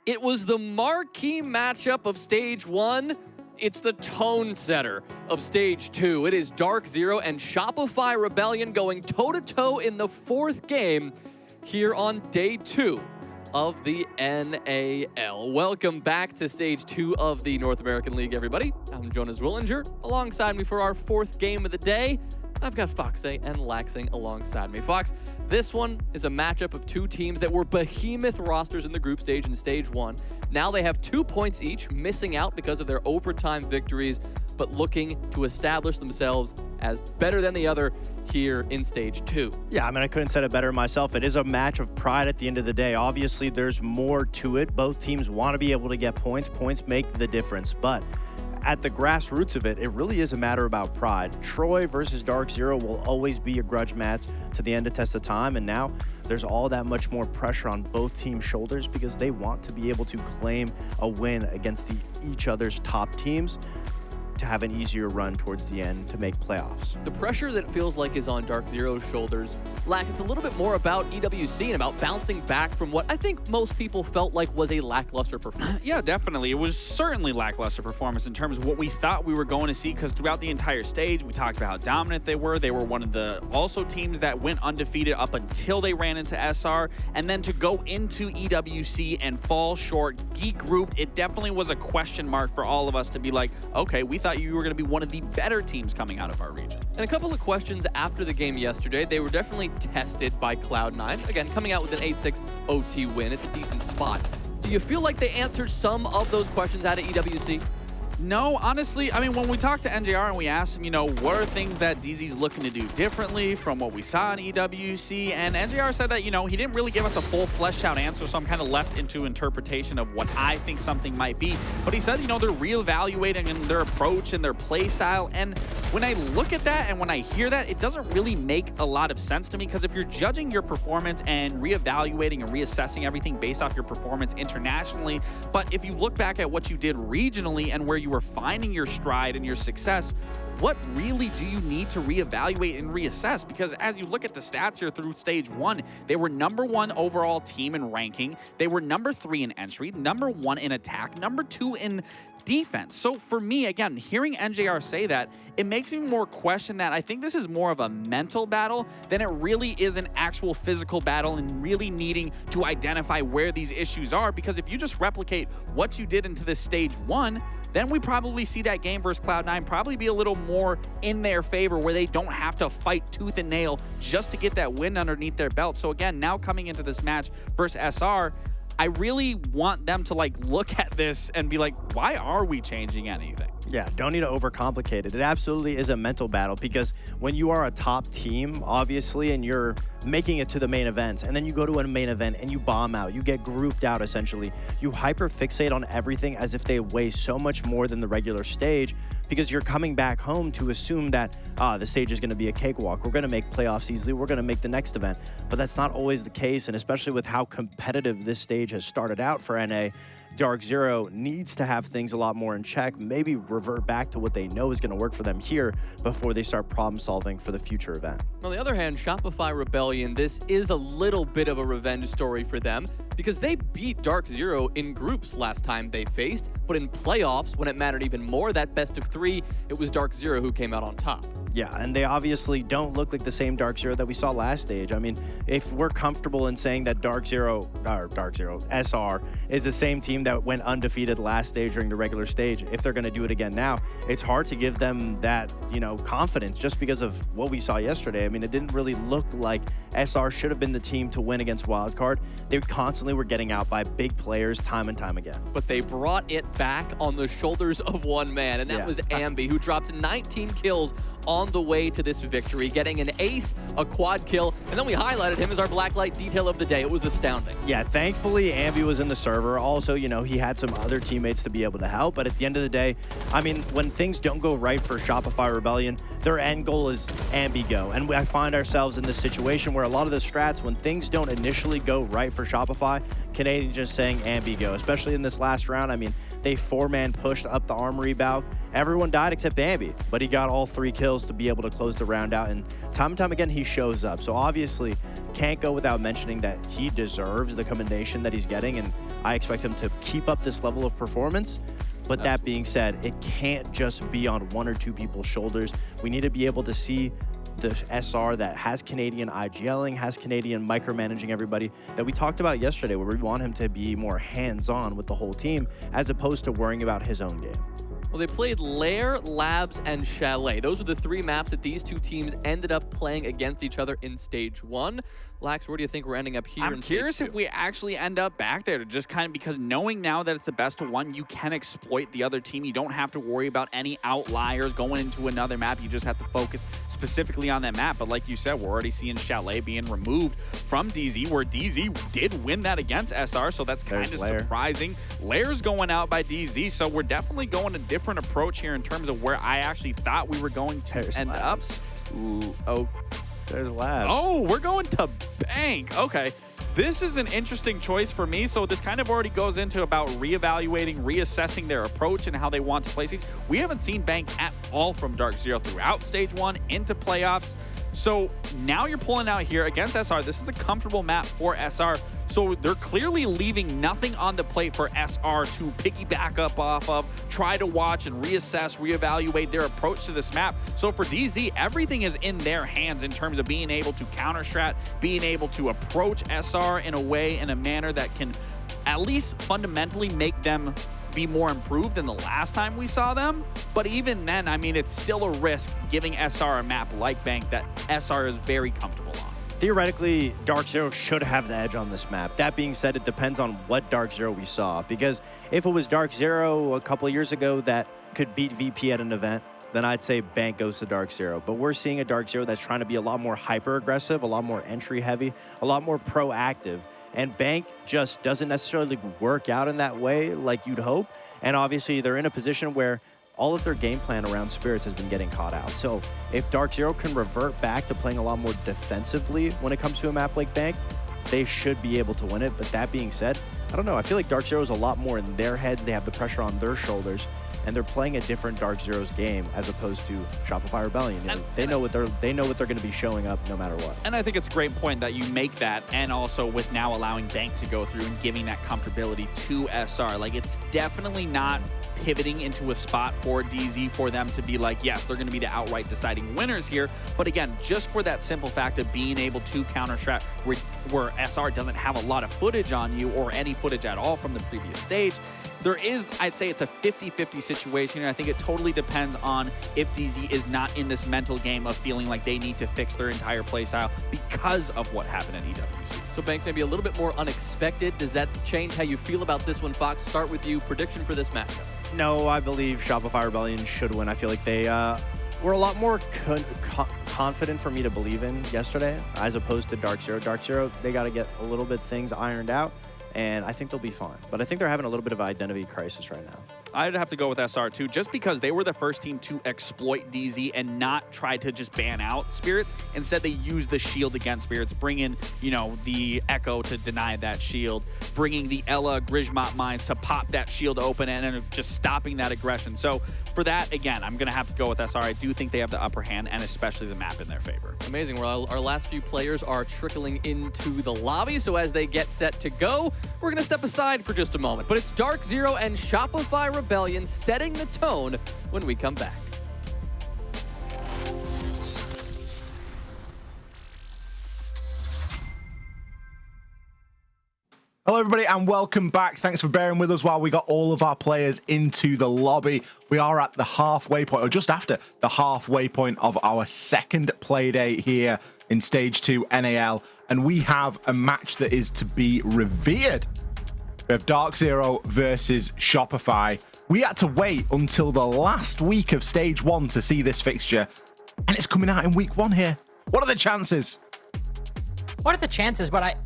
It was the marquee matchup of Stage 1. It's the tone setter of Stage 2. It is Darkzero and Shopify Rebellion going toe-to-toe in the 4th game here on Day 2 of the NAL. Welcome back to Stage 2 of the North American League, everybody. I'm Jonas Willinger. Alongside me for our 4th game of the day, I've got Foxe and Laxing alongside me. Fox, this one is a matchup of two teams that were behemoth rosters in the group stage in Stage 1. Now they have 2 points each, missing out because of their overtime victories, but looking to establish themselves as better than the other here in Stage 2. Yeah, I mean, I couldn't said it better myself. It is a match of pride at the end of the day. Obviously, there's more to it. Both teams want to be able to get points. Points make the difference, but at the grassroots of it, it really is a matter about pride. Troy versus Darkzero will always be a grudge match to the end of test of time, and now there's all that much more pressure on both teams' shoulders because they want to be able to claim a win against each other's top teams to have an easier run towards the end to make playoffs. The pressure that feels like is on Darkzero's shoulders, Lax, it's a little bit more about EWC and about bouncing back from what I think most people felt like was a lackluster performance. Yeah, definitely. It was certainly lackluster performance in terms of what we thought we were going to see, because throughout the entire stage, we talked about how dominant they were. They were one of the also teams that went undefeated up until they ran into SR, and then to go into EWC and fall short, geek grouped, it definitely was a question mark for all of us to be like, okay, we thought you were going to be one of the better teams coming out of our region. And a couple of questions after the game yesterday. They were definitely tested by Cloud9. Again, coming out with an 8-6 OT win. It's a decent spot. Do you feel like they answered some of those questions out of EWC? No, honestly, I mean, when we talked to NJR and we asked him, what are things that DZ's looking to do differently from what we saw in EWC, and NJR said that, he didn't really give us a full fleshed out answer, so I'm kind of left into interpretation of what I think something might be. But he said, they're reevaluating in their approach and their play style, and when I look at that and when I hear that, it doesn't really make a lot of sense to me, because if you're judging your performance and reevaluating and reassessing everything based off your performance internationally, but if you look back at what you did regionally and where you were finding your stride and your success, what really do you need to reevaluate and reassess? Because as you look at the stats here through Stage 1, they were #1 overall team in ranking. They were #3 in entry, #1 in attack, #2 in defense. So for me, again, hearing NJR say that, it makes me more question that I think this is more of a mental battle than it really is an actual physical battle, and really needing to identify where these issues are. Because if you just replicate what you did into this Stage 1, then we probably see that game versus Cloud9 probably be a little more in their favor, where they don't have to fight tooth and nail just to get that win underneath their belt. So again, now coming into this match versus SR, I really want them to look at this and be like, why are we changing anything? Yeah, don't need to overcomplicate it. It absolutely is a mental battle, because when you are a top team, obviously, and you're making it to the main events, and then you go to a main event and you bomb out, you get grouped out essentially, you hyper-fixate on everything as if they weigh so much more than the regular stage, because you're coming back home to assume that, the stage is going to be a cakewalk. We're going to make playoffs easily. We're going to make the next event. But that's not always the case, and especially with how competitive this stage has started out for NA, Darkzero needs to have things a lot more in check, maybe revert back to what they know is going to work for them here before they start problem solving for the future event. On the other hand, Shopify Rebellion, this is a little bit of a revenge story for them, because they beat Darkzero in groups last time they faced, but in playoffs, when it mattered even more, that best of 3, it was Darkzero who came out on top. Yeah, and they obviously don't look like the same Darkzero that we saw last stage. I mean, if we're comfortable in saying that SR is the same team that went undefeated last stage during the regular stage, if they're going to do it again now, it's hard to give them that, confidence just because of what we saw yesterday. I mean, it didn't really look like SR should have been the team to win against Wildcard. They constantly were getting out by big players time and time again. But they brought it back on the shoulders of one man, and that was Ambi, who dropped 19 kills on the way to this victory, getting an ace, a quad kill, and then we highlighted him as our blacklight detail of the day. It was astounding. Yeah, thankfully, Ambi was in the server. Also, he had some other teammates to be able to help, but at the end of the day, I mean, when things don't go right for Shopify Rebellion, their end goal is Ambi go. And I find ourselves in this situation where a lot of the strats, when things don't initially go right for Shopify, Canadian just saying Ambi go, especially in this last round. I mean, they 4-man pushed up the armory balk, everyone died except Bambi, but he got all 3 kills to be able to close the round out, and time again, he shows up. So obviously, can't go without mentioning that he deserves the commendation that he's getting, and I expect him to keep up this level of performance. But that being said, it can't just be on 1 or 2 people's shoulders. We need to be able to see the SR that has Canadian IGLing, has Canadian micromanaging everybody that we talked about yesterday, where we want him to be more hands-on with the whole team as opposed to worrying about his own game. Well, they played Lair, Labs, and Chalet. Those are the 3 maps that these 2 teams ended up playing against each other in Stage 1. Lax, where do you think we're ending up here? I'm curious if we actually end up back there, to just kind of, because knowing now that it's the best of 1, you can exploit the other team. You don't have to worry about any outliers going into another map. You just have to focus specifically on that map. But like you said, we're already seeing Chalet being removed from DZ, where DZ did win that against SR, so that's kind of surprising. Lair's going out by DZ, so we're definitely going a different approach here in terms of where I actually thought we were going to end up. Ooh, oh. There's Labs. Oh, we're going to Bank. Okay. This is an interesting choice for me. So this kind of already goes into about reevaluating, reassessing their approach and how they want to play things. We haven't seen Bank at all from Darkzero throughout Stage 1 into playoffs. So now you're pulling out here against SR. This is a comfortable map for SR. So they're clearly leaving nothing on the plate for SR to piggyback up off of, try to watch and reassess, reevaluate their approach to this map. So for DZ, everything is in their hands in terms of being able to counter-strat, being able to approach SR in a way, in a manner that can at least fundamentally make them be more improved than the last time we saw them. But even then, I mean, it's still a risk giving SR a map like Bank that SR is very comfortable on. Theoretically, Darkzero should have the edge on this map. That being said, it depends on what Darkzero we saw. Because if it was Darkzero a couple of years ago that could beat VP at an event, then I'd say Bank goes to Darkzero. But we're seeing a Darkzero that's trying to be a lot more hyper-aggressive, a lot more entry-heavy, a lot more proactive. And Bank just doesn't necessarily work out in that way like you'd hope. And obviously, they're in a position where all of their game plan around Spirits has been getting caught out. So if Darkzero can revert back to playing a lot more defensively when it comes to a map like Bank, they should be able to win it. But that being said, I don't know. I feel like Darkzero is a lot more in their heads. They have the pressure on their shoulders, and they're playing a different Darkzero's game as opposed to Shopify Rebellion. You know, they know what they're going to be showing up no matter what. And I think it's a great point that you make that, and also with now allowing Bank to go through and giving that comfortability to SR. Like, it's definitely not pivoting into a spot for DZ for them to be like, yes, they're going to be the outright deciding winners here. But again, just for that simple fact of being able to counter-strat where SR doesn't have a lot of footage on you or any footage at all from the previous stage, there is, I'd say it's a 50-50 situation, and I think it totally depends on if DZ is not in this mental game of feeling like they need to fix their entire playstyle because of what happened at EWC. So Bank maybe a little bit more unexpected. Does that change how you feel about this one, Fox? Start with you. Prediction for this matchup. No, I believe Shopify Rebellion should win. I feel like they were a lot more confident for me to believe in yesterday as opposed to Darkzero. Darkzero, they got to get a little bit things ironed out, and I think they'll be fine. But I think they're having a little bit of an identity crisis right now. I'd have to go with SR too, just because they were the first team to exploit DZ and not try to just ban out Spirits. Instead, they used the shield against Spirits, bringing, you know, the Echo to deny that shield, bringing the Ella Grismot mines to pop that shield open and then just stopping that aggression. So for that, again, I'm going to have to go with SR. I do think they have the upper hand, and especially the map in their favor. Amazing. Well, our last few players are trickling into the lobby, so as they get set to go, we're going to step aside for just a moment. But it's Darkzero and Shopify Rebellion setting the tone when we come back. Hello, everybody, and welcome back. Thanks for bearing with us while we got all of our players into the lobby. We are at the halfway point, or just after the halfway point of our second play day here in Stage 2 NAL, and we have a match that is to be revered. We have Darkzero versus Shopify. We had to wait until the last week of Stage 1 to see this fixture, and it's coming out in week 1 here. What are the chances? What are the chances? But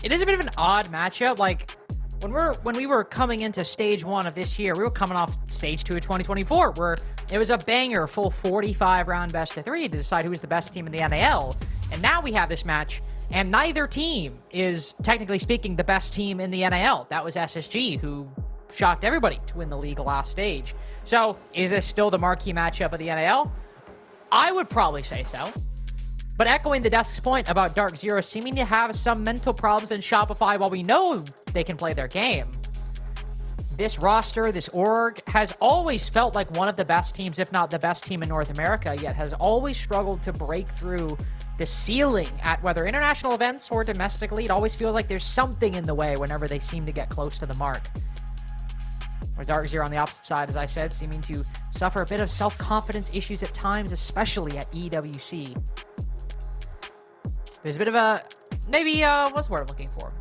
it is a bit of an odd matchup. Like when we were coming into Stage 1 of this year, we were coming off Stage 2 of 2024, where it was a banger, full 45-round best of 3 to decide who was the best team in the NAL. And now we have this match, and neither team is, technically speaking, the best team in the NAL. That was SSG, who shocked everybody to win the league last stage. So, is this still the marquee matchup of the NAL? I would probably say so. But echoing the desk's point about Darkzero seeming to have some mental problems in Shopify, while we know they can play their game, this roster, this org, has always felt like one of the best teams, if not the best team in North America, yet has always struggled to break through the ceiling at whether international events or domestically. It always feels like there's something in the way whenever they seem to get close to the mark. With Darkzero on the opposite side, as I said, seeming to suffer a bit of self-confidence issues at times, especially at EWC. There's a bit of a, maybe, what's the word I'm looking for?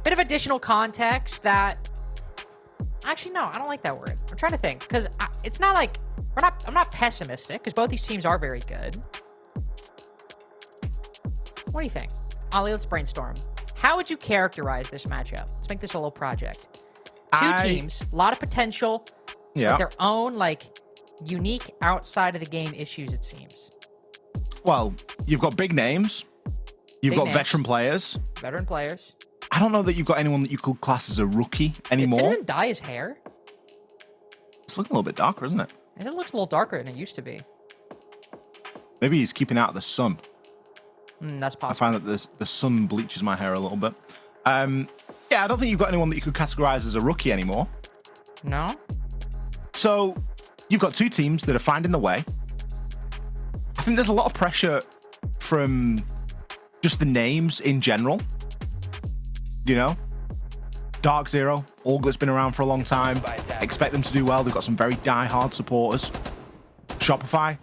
Bit of additional context that, actually, no, I don't like that word. I'm trying to think, because it's not like, I'm not pessimistic, because both these teams are very good. What do you think? Ollie, let's brainstorm. How would you characterize this matchup? Let's make this a little project. Two teams, a lot of potential, with their own, like, unique outside of the game issues, it seems. Well, you've got big names. You've got veteran players. Veteran players. I don't know that you've got anyone that you could class as a rookie anymore. It doesn't dye his hair. It's looking a little bit darker, isn't it? It looks a little darker than it used to be. Maybe he's keeping out of the sun. That's possible. I find that the sun bleaches my hair a little bit. Yeah, I don't think you've got anyone that you could categorize as a rookie anymore. No? So, you've got two teams that are finding the way. I think there's a lot of pressure from just the names in general. You know? Darkzero, Orglet's been around for a long time. Expect them to do well. They've got some very die-hard supporters. Shopify,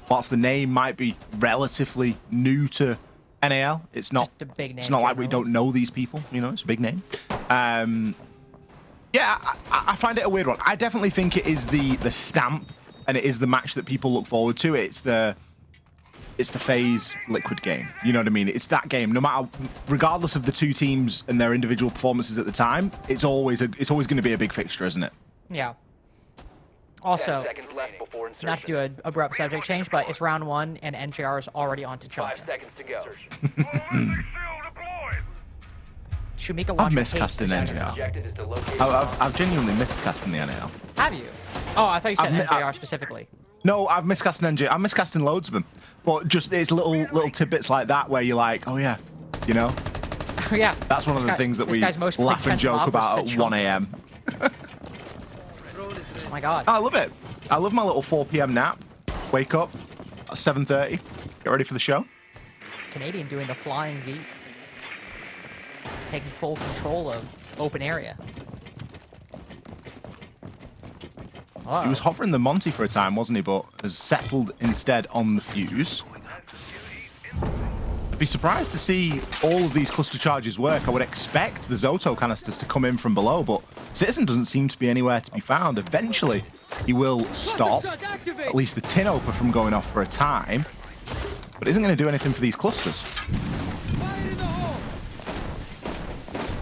whilst the name might be relatively new to NAL, it's not just a big name. It's not like we don't know these people. You know, it's a big name. Yeah, I find it a weird one. I definitely think it is the stamp, and it is the match that people look forward to. It's the FaZe Liquid game. You know what I mean? It's that game. No matter, regardless of the two teams and their individual performances at the time, it's always going to be a big fixture, isn't it? Yeah. Also, not to do an abrupt subject change, but it's round one, and NJR is already on to Chunkin. 5 seconds to go. Shumika I've missed casting NJR. I've genuinely missed casting the NAL. Have you? Oh, I thought you said NJR specifically. No, I've missed casting NJR. I'm miscasting loads of them. But just it's little tidbits like that where you're like, oh yeah, you know? Yeah. That's one of the things that we laugh and joke about at 1 a.m. Oh my god. I love it. I love my little 4 p.m. nap. Wake up at 7:30. Get ready for the show. Canadian doing the flying V. Taking full control of open area. Uh-oh. He was hovering the Monty for a time, wasn't he? But has settled instead on the fuse. I'd be surprised to see all of these cluster charges work. I would expect the Zoto canisters to come in from below, but Citizen doesn't seem to be anywhere to be found. Eventually, he will stop at least the tin opener from going off for a time, but isn't going to do anything for these clusters.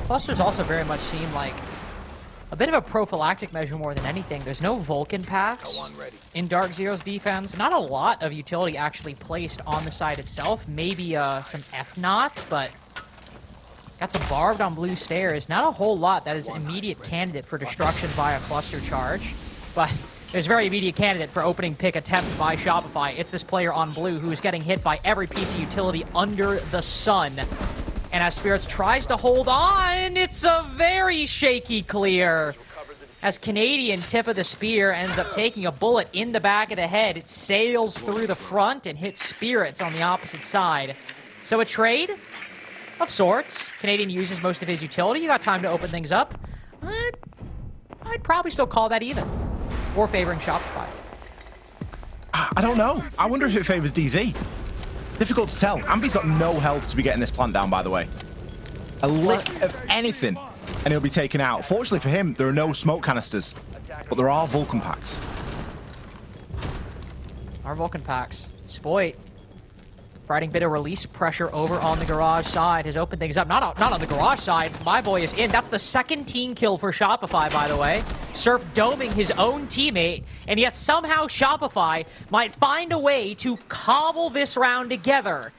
Clusters also very much seem like a bit of a prophylactic measure more than anything. There's no Vulcan packs in Darkzero's defense. Not a lot of utility actually placed on the side itself. Maybe some F-Knots, but got some barbed on blue stairs. Not a whole lot that is immediate candidate for destruction via cluster charge, but there's very immediate candidate for opening pick attempt by Shopify. It's this player on blue who is getting hit by every piece of utility under the sun. And as Spirits tries to hold on, it's a very shaky clear. As Canadian tip of the spear ends up taking a bullet in the back of the head, it sails through the front and hits Spirits on the opposite side. So a trade of sorts. Canadian uses most of his utility. You got time to open things up. I'd probably still call that even. Or favoring Shopify. I don't know. I wonder if it favors DZ. Difficult to tell. Ambi's got no health to be getting this plant down, by the way. A lick of anything, and he'll be taken out. Fortunately for him, there are no smoke canisters, but there are Vulcan packs. Our Vulcan packs. Spoit. Providing a bit of release pressure over on the garage side. Has opened things up. Not on the garage side. My boy is in. That's the second team kill for Shopify, by the way. Surf doming his own teammate, and yet somehow Shopify might find a way to cobble this round together.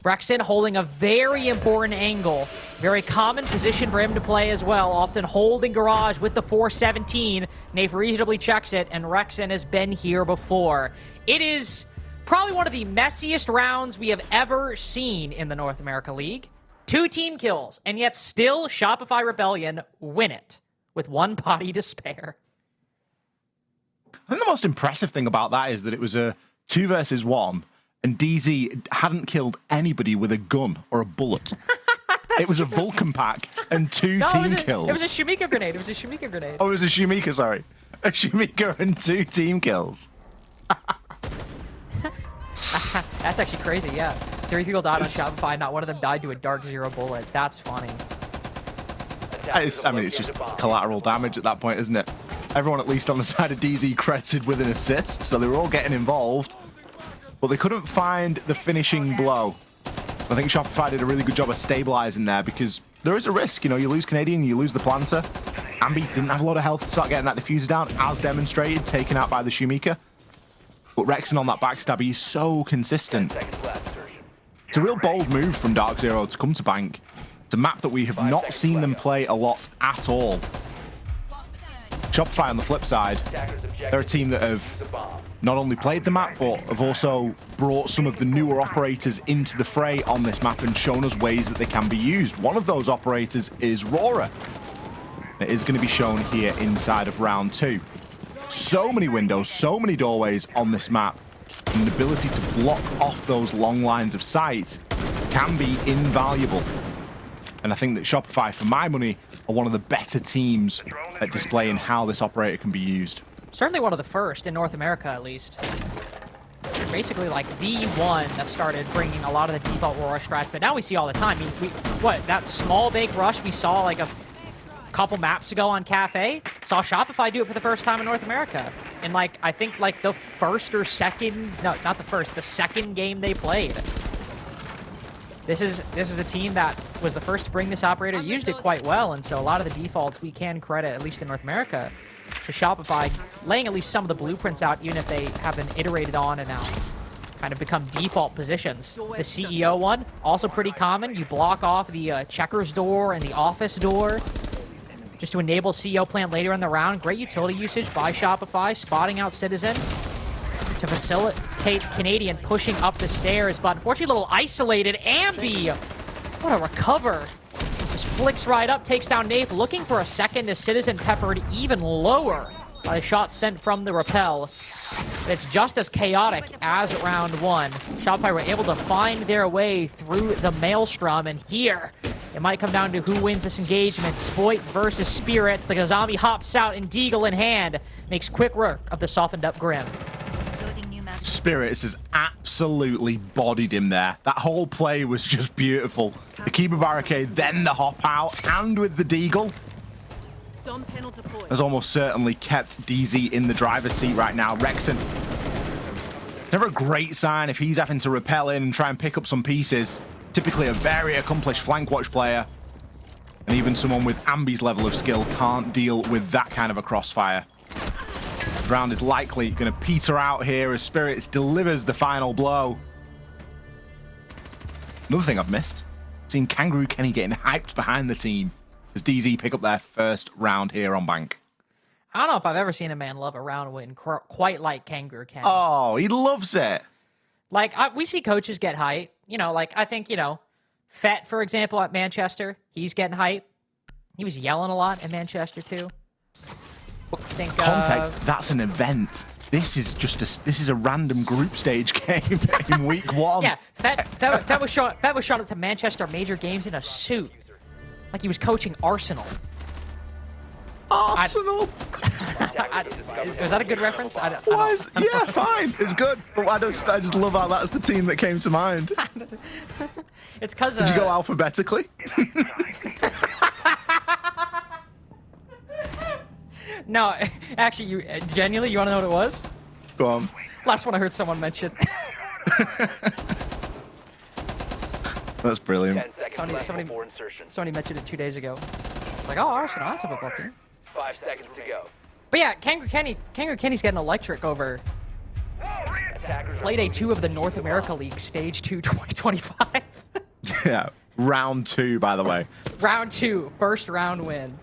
Rexon holding a very important angle. Very common position for him to play as well. Often holding garage with the 417. Nafe reasonably checks it, and Rexon has been here before. It is probably one of the messiest rounds we have ever seen in the North America League. 2 team kills, and yet still Shopify Rebellion win it with 1 body to spare. I think the most impressive thing about that is that it was a 2 versus 1, and DZ hadn't killed anybody with a gun or a bullet. It was a Vulcan pack and 2 team kills. It was a Shumika grenade. It was a Shumika grenade. Oh, it was a Shumika, sorry. A Shumika and 2 team kills. That's actually crazy, yeah. 3 people died on Shopify, not one of them died to a Darkzero bullet. That's funny. I mean, it's just collateral damage at that point, isn't it? Everyone, at least on the side of DZ, credited with an assist, so they were all getting involved. But they couldn't find the finishing blow. I think Shopify did a really good job of stabilizing there because there is a risk. You know, you lose Canadian, you lose the planter. Ambi didn't have a lot of health to start getting that diffuser down, as demonstrated, taken out by the Shumika. But Rexon on that backstab, he's so consistent. It's a real bold move from Darkzero to come to Bank. It's a map that we have not seen them play a lot at all. Shopify on the flip side, they're a team that have not only played the map, but have also brought some of the newer operators into the fray on this map and shown us ways that they can be used. One of those operators is Rora. It is going to be shown here inside of round 2. So many windows, so many doorways on this map, and the ability to block off those long lines of sight can be invaluable. And I think that Shopify, for my money, are one of the better teams at displaying how this operator can be used. Certainly one of the first in North America, at least. Basically, like, the one that started bringing a lot of the default Aurora strats that now we see all the time. I mean, that small bake rush we saw, like, a couple maps ago on Cafe, saw Shopify do it for the first time in North America. And, like, I think, like, the first or second... No, not the first. The second game they played. This is a team that was the first to bring this operator, used it quite well, and so a lot of the defaults we can credit, at least in North America, to Shopify, laying at least some of the blueprints out, even if they have been iterated on and now kind of become default positions. The CEO one, also pretty common. You block off the checkers door and the office door just to enable CEO plant later in the round. Great utility usage by Shopify, spotting out Citizen to facilitate Canadian pushing up the stairs, but unfortunately a little isolated. Ambi, what a recover. Just flicks right up, takes down Nafe, looking for a second as Citizen peppered even lower by the shot sent from the rappel. It's just as chaotic as round 1. Shopify were able to find their way through the maelstrom, and here it might come down to who wins this engagement. Spoit versus Spirits. The Gazami hops out in Deagle in hand, makes quick work of the softened up Grim. Spirits has absolutely bodied him there. That whole play was just beautiful. The Kiba barricade, then the hop out, and with the Deagle has almost certainly kept DZ in the driver's seat right now. Rexon, never a great sign if he's having to rappel in and try and pick up some pieces. Typically a very accomplished flank watch player, and even someone with Ambi's level of skill can't deal with that kind of a crossfire. The round is likely going to peter out here as Spirits delivers the final blow. Another thing I've missed, seen Kangaroo Kenny getting hyped behind the team as DZ pick up their first round here on Bank. I don't know if I've ever seen a man love a round win quite like Kangaroo Kenny. Oh, he loves it. Like, we see coaches get hype. You know, like, I think, you know, Fett, for example, at Manchester, he's getting hype. He was yelling a lot at Manchester, too. I think, context, that's an event. This is a random group stage game in week 1. Yeah, Fett was showing up to Manchester major games in a suit. Like he was coaching Arsenal. Arsenal? Was that a good reference? Yeah, fine. It's good. But I just love how that's the team that came to mind. It's because... Did you go alphabetically? No, actually, genuinely, you want to know what it was? Go on. Last one I heard someone mention. That's brilliant. Somebody mentioned it 2 days ago. It's like, oh, Arsenal, that's a football team. 5 seconds to go. But yeah, Kangaroo Kenny's getting electric over Play day 2 of the North America League, stage 2, 2025. Yeah, round 2, by the way. Round 2, first round win.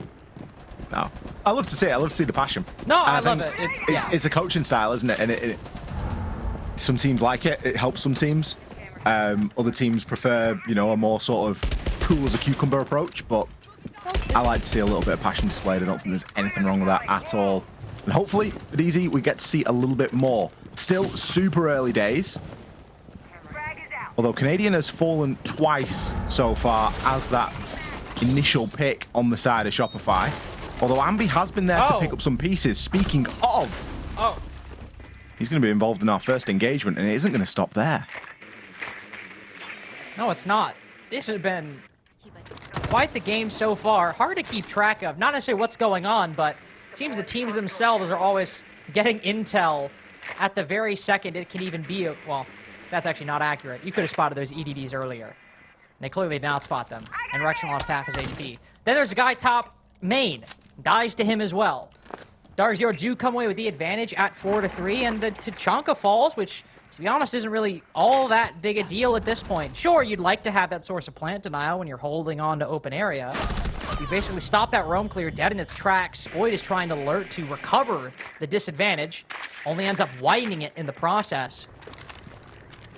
No, I love to see it. I love to see the passion. No, And I love think it. It's a coaching style, isn't it? And some teams like it. It helps some teams. Other teams prefer, you know, a more sort of cool as a cucumber approach. But I like to see a little bit of passion displayed. I don't think there's anything wrong with that at all. And hopefully, at Easy, we get to see a little bit more. Still super early days. Although Canadian has fallen twice so far as that initial pick on the side of Shopify. Although Ambi has been there to pick up some pieces. Speaking of, he's going to be involved in our first engagement, and it isn't going to stop there. No, it's not. This has been quite the game so far. Hard to keep track of. Not necessarily what's going on, but it seems the teams themselves are always getting intel at the very second it can even be well, that's actually not accurate. You could have spotted those EDDs earlier. And they clearly did not spot them. And Rexon lost half his HP. Then there's a guy top main. Dies to him as well. Darkzero do come away with the advantage at 4-3, and the Tachanka falls, which, to be honest, isn't really all that big a deal at this point. Sure, you'd like to have that source of plant denial when you're holding on to open area. You basically stop that roam clear dead in its tracks. Spoid is trying to alert to recover the disadvantage, only ends up widening it in the process.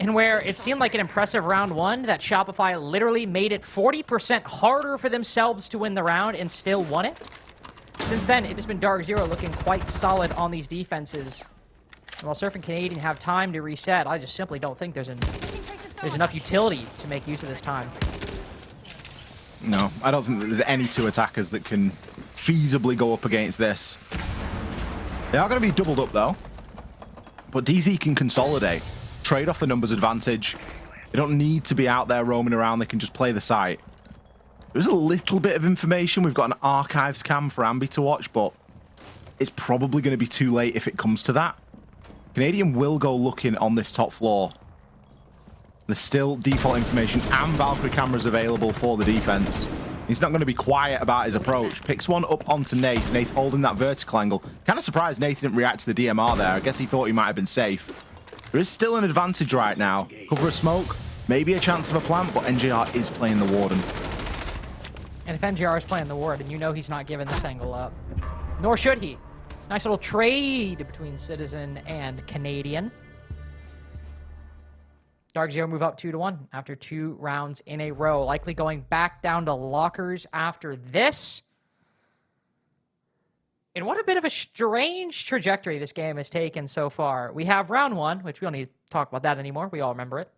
And where it seemed like an impressive round 1, that Shopify literally made it 40% harder for themselves to win the round and still won it. Since then, it has been Darkzero looking quite solid on these defenses. And while Surf and Canadian have time to reset, I just simply don't think there's enough utility to make use of this time. No, I don't think that there's any 2 attackers that can feasibly go up against this. They are going to be doubled up, though. But DZ can consolidate, trade off the numbers advantage. They don't need to be out there roaming around. They can just play the site. There's a little bit of information. We've got an archives cam for Ambi to watch, but it's probably going to be too late if it comes to that. Canadian will go looking on this top floor. There's still default information and Valkyrie cameras available for the defense. He's not going to be quiet about his approach. Picks one up onto Nath. Nath holding that vertical angle. Kind of surprised Nath didn't react to the DMR there. I guess he thought he might have been safe. There is still an advantage right now. Cover a smoke, maybe a chance of a plant, but NJR is playing the Warden. And if NJR is playing the Warden, you know he's not giving this angle up. Nor should he. Nice little trade between Citizen and Canadian. Darkzero move up 2-1 after 2 rounds in a row. Likely going back down to lockers after this. And what a bit of a strange trajectory this game has taken so far. We have round 1, which we don't need to talk about that anymore. We all remember it.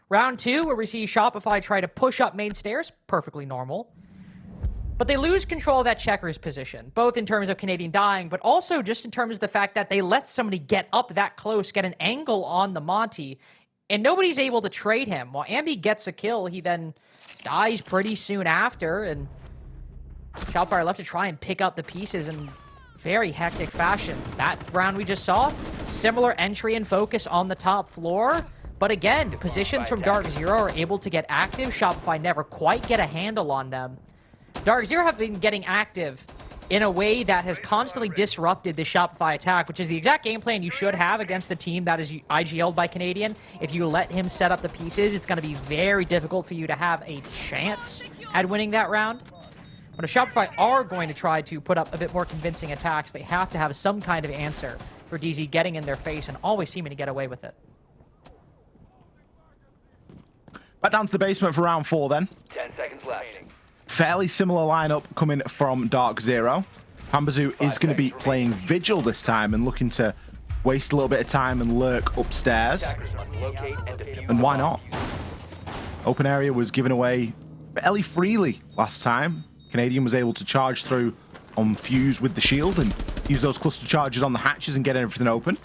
Round 2, where we see Shopify try to push up main stairs. Perfectly normal. But they lose control of that checkers position, both in terms of Canadian dying, but also just in terms of the fact that they let somebody get up that close, get an angle on the Monty, and nobody's able to trade him. While Ambi gets a kill, he then dies pretty soon after, and Shopify are left to try and pick up the pieces in very hectic fashion. That round we just saw, similar entry and focus on the top floor. But again, positions from Darkzero are able to get active. Shopify never quite get a handle on them. Darkzero have been getting active in a way that has constantly disrupted the Shopify attack, which is the exact game plan you should have against a team that is IGL'd by Canadian. If you let him set up the pieces, it's going to be very difficult for you to have a chance at winning that round. But if Shopify are going to try to put up a bit more convincing attacks, they have to have some kind of answer for DZ getting in their face and always seeming to get away with it. Back down to the basement for round 4 then. 10 seconds left. Fairly similar lineup coming from Darkzero. Pambazu is going to be playing Vigil this time and looking to waste a little bit of time and lurk upstairs. And why not? Open area was given away fairly freely last time. Canadian was able to charge through on Fuse with the shield and use those cluster charges on the hatches and get everything open.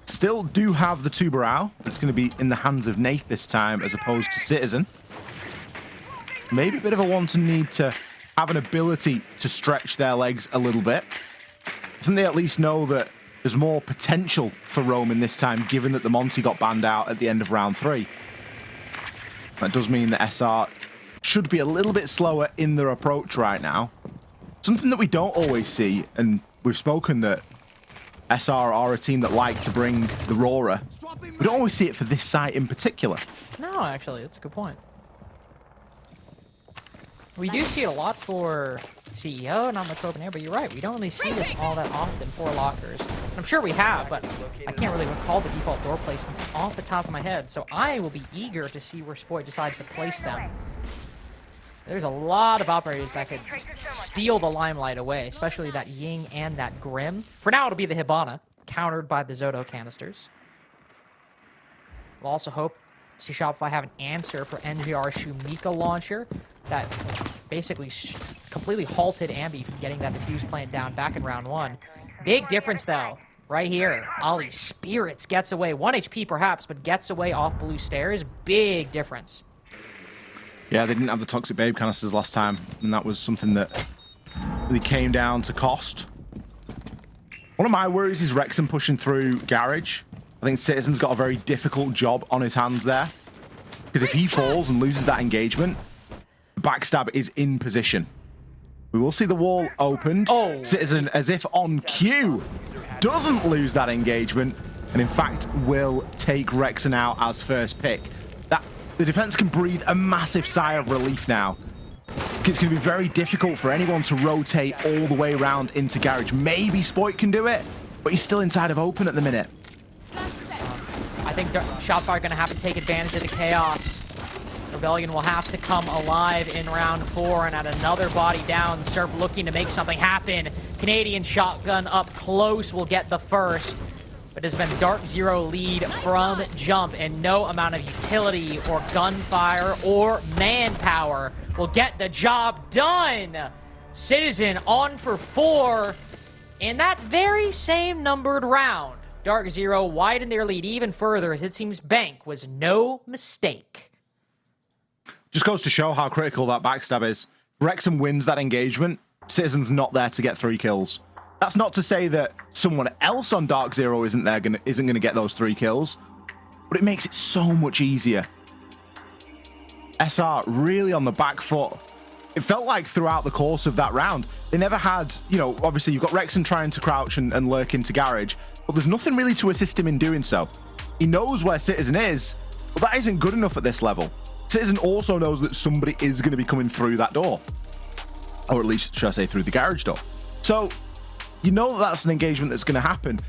Still do have the Tubarao, but it's going to be in the hands of Nath this time as opposed to Citizen. Maybe a bit of a want and need to have an ability to stretch their legs a little bit. I think they at least know that there's more potential for Roman this time, given that the Monty got banned out at the end of round 3. That does mean that SR should be a little bit slower in their approach right now. Something that we don't always see, and we've spoken that SR are a team that like to bring the Roarer. We don't always see it for this site in particular. No, actually, that's a good point. We do see it a lot for CEO and on the Open Air, but you're right. We don't really see this all that often for lockers. I'm sure we have, but I can't really recall the default door placements off the top of my head. So I will be eager to see where Spoit decides to place them. There's a lot of operators that could steal the limelight away, especially that Ying and that Grim. For now, it'll be the Hibana, countered by the Zoto canisters. We'll also hope to see Shopify have an answer for NGR's Shumika launcher that basically completely halted Ambi from getting that defuse plant down back in round 1. Big difference, though, right here. Ollie Spirits gets away. 1 HP, perhaps, but gets away off blue stairs. Big difference. Yeah, they didn't have the Toxic Babe canisters last time, and that was something that really came down to cost. One of my worries is Wrexham pushing through Garage. I think Citizen's got a very difficult job on his hands there. Because if he falls and loses that engagement, Backstab is in position. We will see the wall opened. Oh. Citizen, as if on cue, doesn't lose that engagement, and in fact will take Wrexham out as first pick. The defense can breathe a massive sigh of relief now. It's going to be very difficult for anyone to rotate all the way around into Garage. Maybe Spoit can do it, but he's still inside of open at the minute. I think Shopify are going to have to take advantage of the chaos. Rebellion will have to come alive in round 4, and at another body down, Surf looking to make something happen. Canadian shotgun up close will get the first. But it's been Darkzero lead from jump, and no amount of utility or gunfire or manpower will get the job done. Citizen on for 4 in that very same numbered round. Darkzero widened their lead even further, as it seems Bank was no mistake. Just goes to show how critical that backstab is. Wrexham wins that engagement. Citizen's not there to get 3 kills. That's not to say that someone else on Darkzero isn't going to get those 3 kills, but it makes it so much easier. SR really on the back foot. It felt like throughout the course of that round, they never had, you know, obviously you've got Wrexham trying to crouch and lurk into Garage, but there's nothing really to assist him in doing so. He knows where Citizen is, but that isn't good enough at this level. Citizen also knows that somebody is going to be coming through that door, or at least, should I say, through the Garage door. So you know that that's an engagement that's going to happen.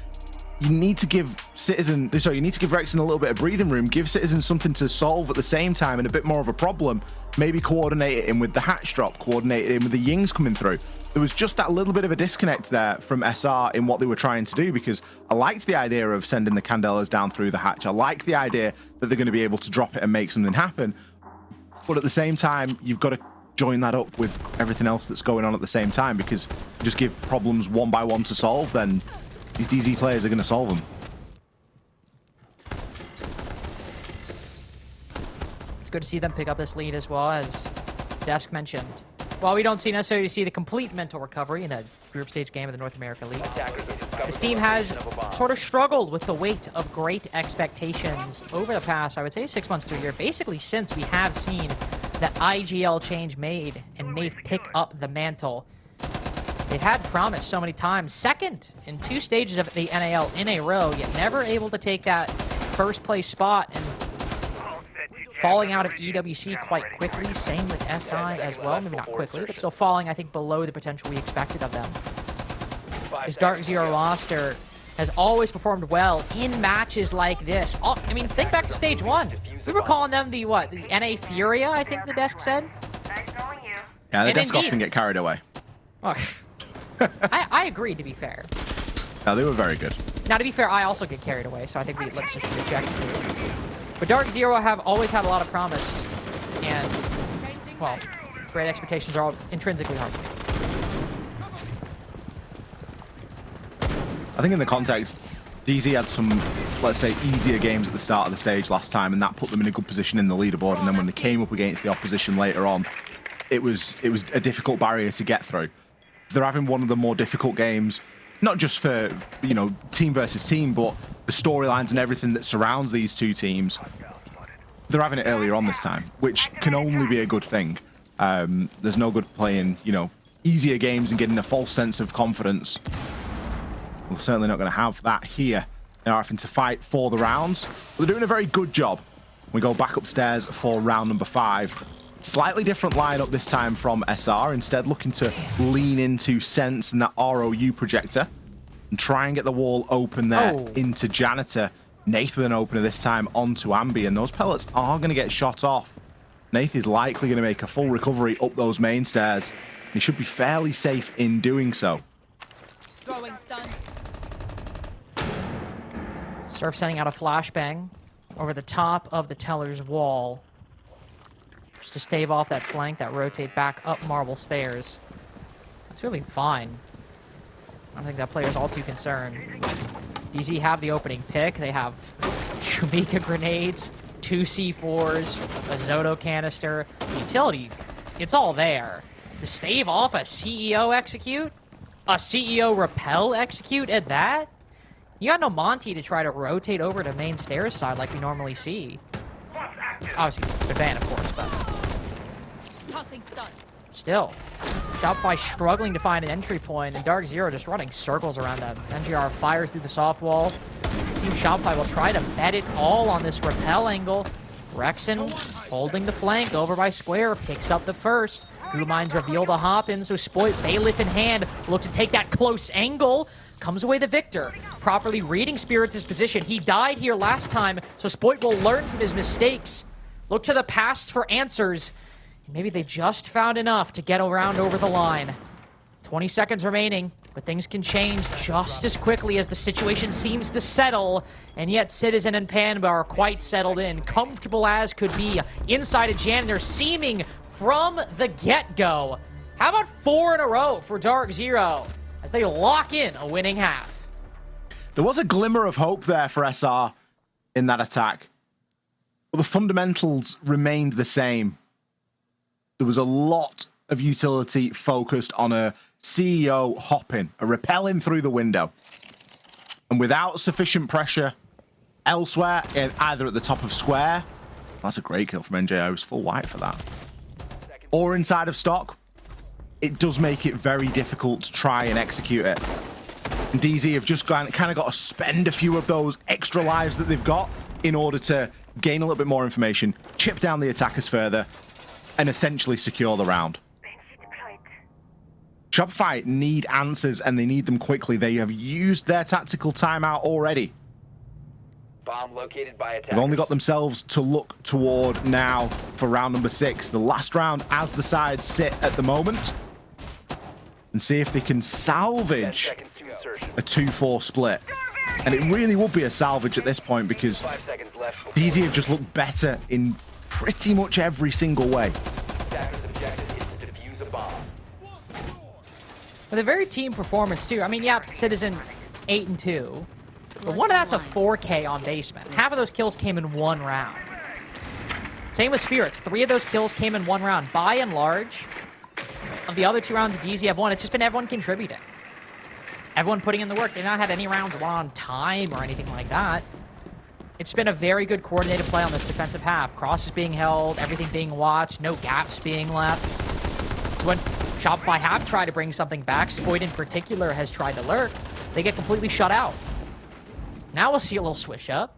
You need to give Wrexham a little bit of breathing room, give Citizen something to solve at the same time and a bit more of a problem. Maybe coordinate it in with the hatch drop, coordinate it in with the Yings coming through. There was just that little bit of a disconnect there from SR in what they were trying to do, because I liked the idea of sending the Candelas down through the hatch. I like the idea that they're going to be able to drop it and make something happen. But at the same time, you've got to join that up with everything else that's going on at the same time, because you just give problems one by one to solve, then these DZ players are going to solve them. It's good to see them pick up this lead as well, as Desk mentioned. While we don't necessarily see the complete mental recovery in a group stage game of the North America League, this team has sort of struggled with the weight of great expectations over the past, I would say, 6 months to a year, basically since we have seen that IGL change made and Nave pick up the mantle. They've had promise so many times. Second in 2 stages of the NAL in a row, yet never able to take that first place spot, and falling out of EWC quite quickly. Same with SI as well. Maybe not quickly, but still falling, I think, below the potential we expected of them. This Darkzero roster has always performed well in matches like this. I mean, think back to stage 1. We were calling them the, what, the NA Furia, I think the desk said? Yeah, the desk often get carried away. Oh, I agree, to be fair. No, they were very good. Now, to be fair, I also get carried away, so I think let's just reject it. But Darkzero have always had a lot of promise, and, well, great expectations are all intrinsically hard. I think in the context, DZ had some, let's say, easier games at the start of the stage last time, and that put them in a good position in the leaderboard. And then when they came up against the opposition later on, it was a difficult barrier to get through. They're having one of the more difficult games, not just for, you know, team versus team, but the storylines and everything that surrounds these 2 teams. They're having it earlier on this time, which can only be a good thing. There's no good playing, you know, easier games and getting a false sense of confidence We're certainly not going to have that here. They're having to fight for the rounds. But they're doing a very good job. We go back upstairs for round number 5. Slightly different lineup this time from SR. Instead, looking to lean into Sense and that ROU projector and try and get the wall open there into Janitor. Nath with an opener this time onto Ambi, and those pellets are going to get shot off. Nath is likely going to make a full recovery up those main stairs. He should be fairly safe in doing so. Throwing stun. Surf sending out a flashbang over the top of the teller's wall. Just to stave off that flank, that rotate back up marble stairs. That's really fine. I don't think that player's all too concerned. DZ have the opening pick. They have Shumika grenades, 2 C4s, a Zoto canister. Utility, it's all there. To stave off a CEO execute? A CEO repel execute at that? You got no Monty to try to rotate over to main stairs side like we normally see. Obviously, the ban, of course, but... Tossing stun. Still. Shopify struggling to find an entry point, and Darkzero just running circles around them. NGR fires through the soft wall. It seems Shopify will try to bet it all on this repel angle. Rexon holding the flank over by Square, picks up the first. Gumines reveal the hop-in, so Spoit, bailiff in hand, look to take that close angle. Comes away the victor. Properly reading Spirits' position. He died here last time, so Spoit will learn from his mistakes. Look to the past for answers. Maybe they just found enough to get around over the line. 20 seconds remaining, but things can change just as quickly as the situation seems to settle. And yet Citizen and Panba are quite settled in, comfortable as could be inside a Janitor, seeming from the get-go. How about 4 in a row for Darkzero as they lock in a winning half? There was a glimmer of hope there for SR in that attack, but the fundamentals remained the same. There was a lot of utility focused on a CEO hopping, a repelling through the window. And without sufficient pressure elsewhere, either at the top of Square, that's a great kill from NJO, he's full white for that, or inside of stock, it does make it very difficult to try and execute it. And DZ have just kind of got to spend a few of those extra lives that they've got in order to gain a little bit more information, chip down the attackers further, and essentially secure the round. Shopify need answers, and they need them quickly. They have used their tactical timeout already. Bomb located by attackers. They've only got themselves to look toward now for round number 6, the last round as the sides sit at the moment, and see if they can salvage a 2-4 split. And it really would be a salvage at this point, because DZ have just looked better in pretty much every single way. With a very team performance, too. I mean, yeah, Citizen 8-2. But one of that's a 4K on basement. Half of those kills came in 1 round. Same with Spirits. 3 of those kills came in 1 round. By and large, of the other 2 rounds that DZ have won, it's just been everyone contributing. Everyone putting in the work. They've not had any rounds won on time or anything like that. It's been a very good coordinated play on this defensive half. Crosses being held, everything being watched, no gaps being left. So when Shopify have tried to bring something back, Spoit in particular has tried to lurk, they get completely shut out. Now we'll see a little swish up.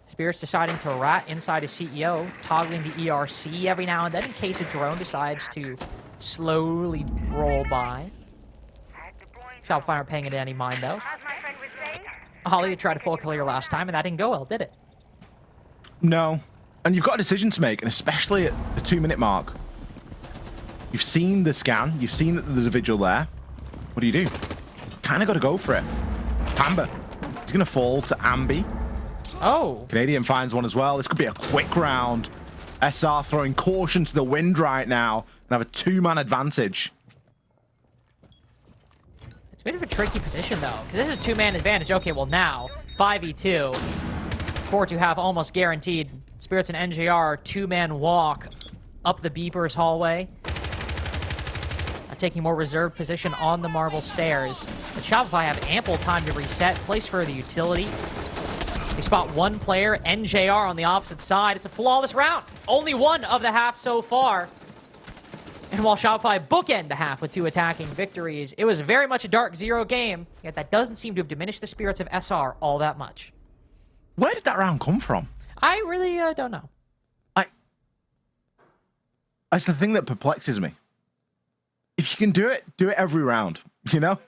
Spirits deciding to rat inside a CEO, toggling the ERC every now and then in case a drone decides to slowly roll by. Shopify aren't paying it any mind, though. Holly tried to full clear last time, and that didn't go well, did it? No. And you've got a decision to make, and especially at the 2-minute mark. You've seen the scan. You've seen that there's a vigil there. What do? Kind of got to go for it. Pamba. He's going to fall to Ambi. Oh. Canadian finds one as well. This could be a quick round. SR throwing caution to the wind right now and have a 2-man advantage. It's a bit of a tricky position, though, because this is 2-man advantage. Okay, well now, 5v2. 4-2 half almost guaranteed. Spirits and NJR, 2-man walk up the Beepers hallway. Taking more reserved position on the marble stairs. But Shopify have ample time to reset, place further utility. They spot 1 player, NJR on the opposite side. It's a flawless round. Only 1 of the half so far. And while Shopify bookend the half with 2 attacking victories, it was very much a Darkzero game, yet that doesn't seem to have diminished the spirits of SR all that much. Where did that round come from? I really don't know. That's the thing that perplexes me. If you can do it every round, you know?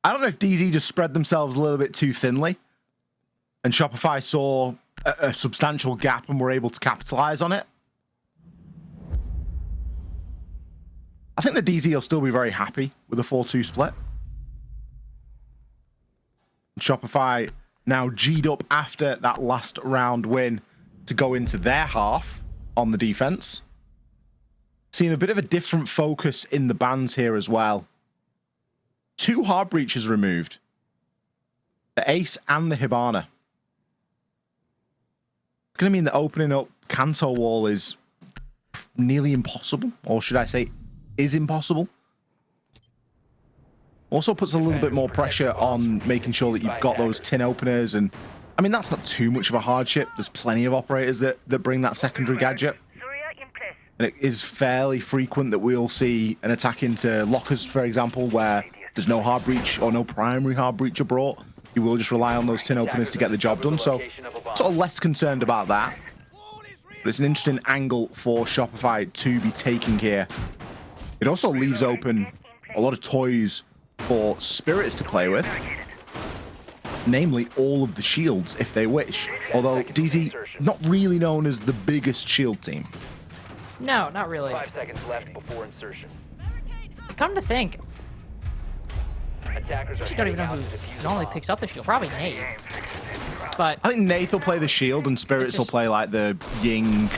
I don't know if DZ just spread themselves a little bit too thinly and Shopify saw a substantial gap and were able to capitalize on it. I think the DZ will still be very happy with a 4-2 split. Shopify now G'd up after that last round win to go into their half on the defense. Seeing a bit of a different focus in the bans here as well. 2 hard breaches removed. The Ace and the Hibana. It's going to mean that opening up Kanto wall is nearly impossible. Or should I say, is impossible. Also puts a little bit more pressure on making sure that you've got those tin openers. And I mean, that's not too much of a hardship. There's plenty of operators that bring that secondary gadget. And it is fairly frequent that we'll see an attack into lockers, for example, where there's no hard breach or no primary hard breach are brought. You will just rely on those tin openers to get the job done. So sort of less concerned about that. But it's an interesting angle for Shopify to be taking here. It also leaves open a lot of toys for Spirits to play with. Namely, all of the shields, if they wish. Although DZ, not really known as the biggest shield team. No, not really. 5 seconds left before insertion. Come to think, Attackers are I don't even know heading out to who defuse the normally bomb. picks up the shield. Probably Nate. But I think Nath will play the shield and Spirits will play like the Ying,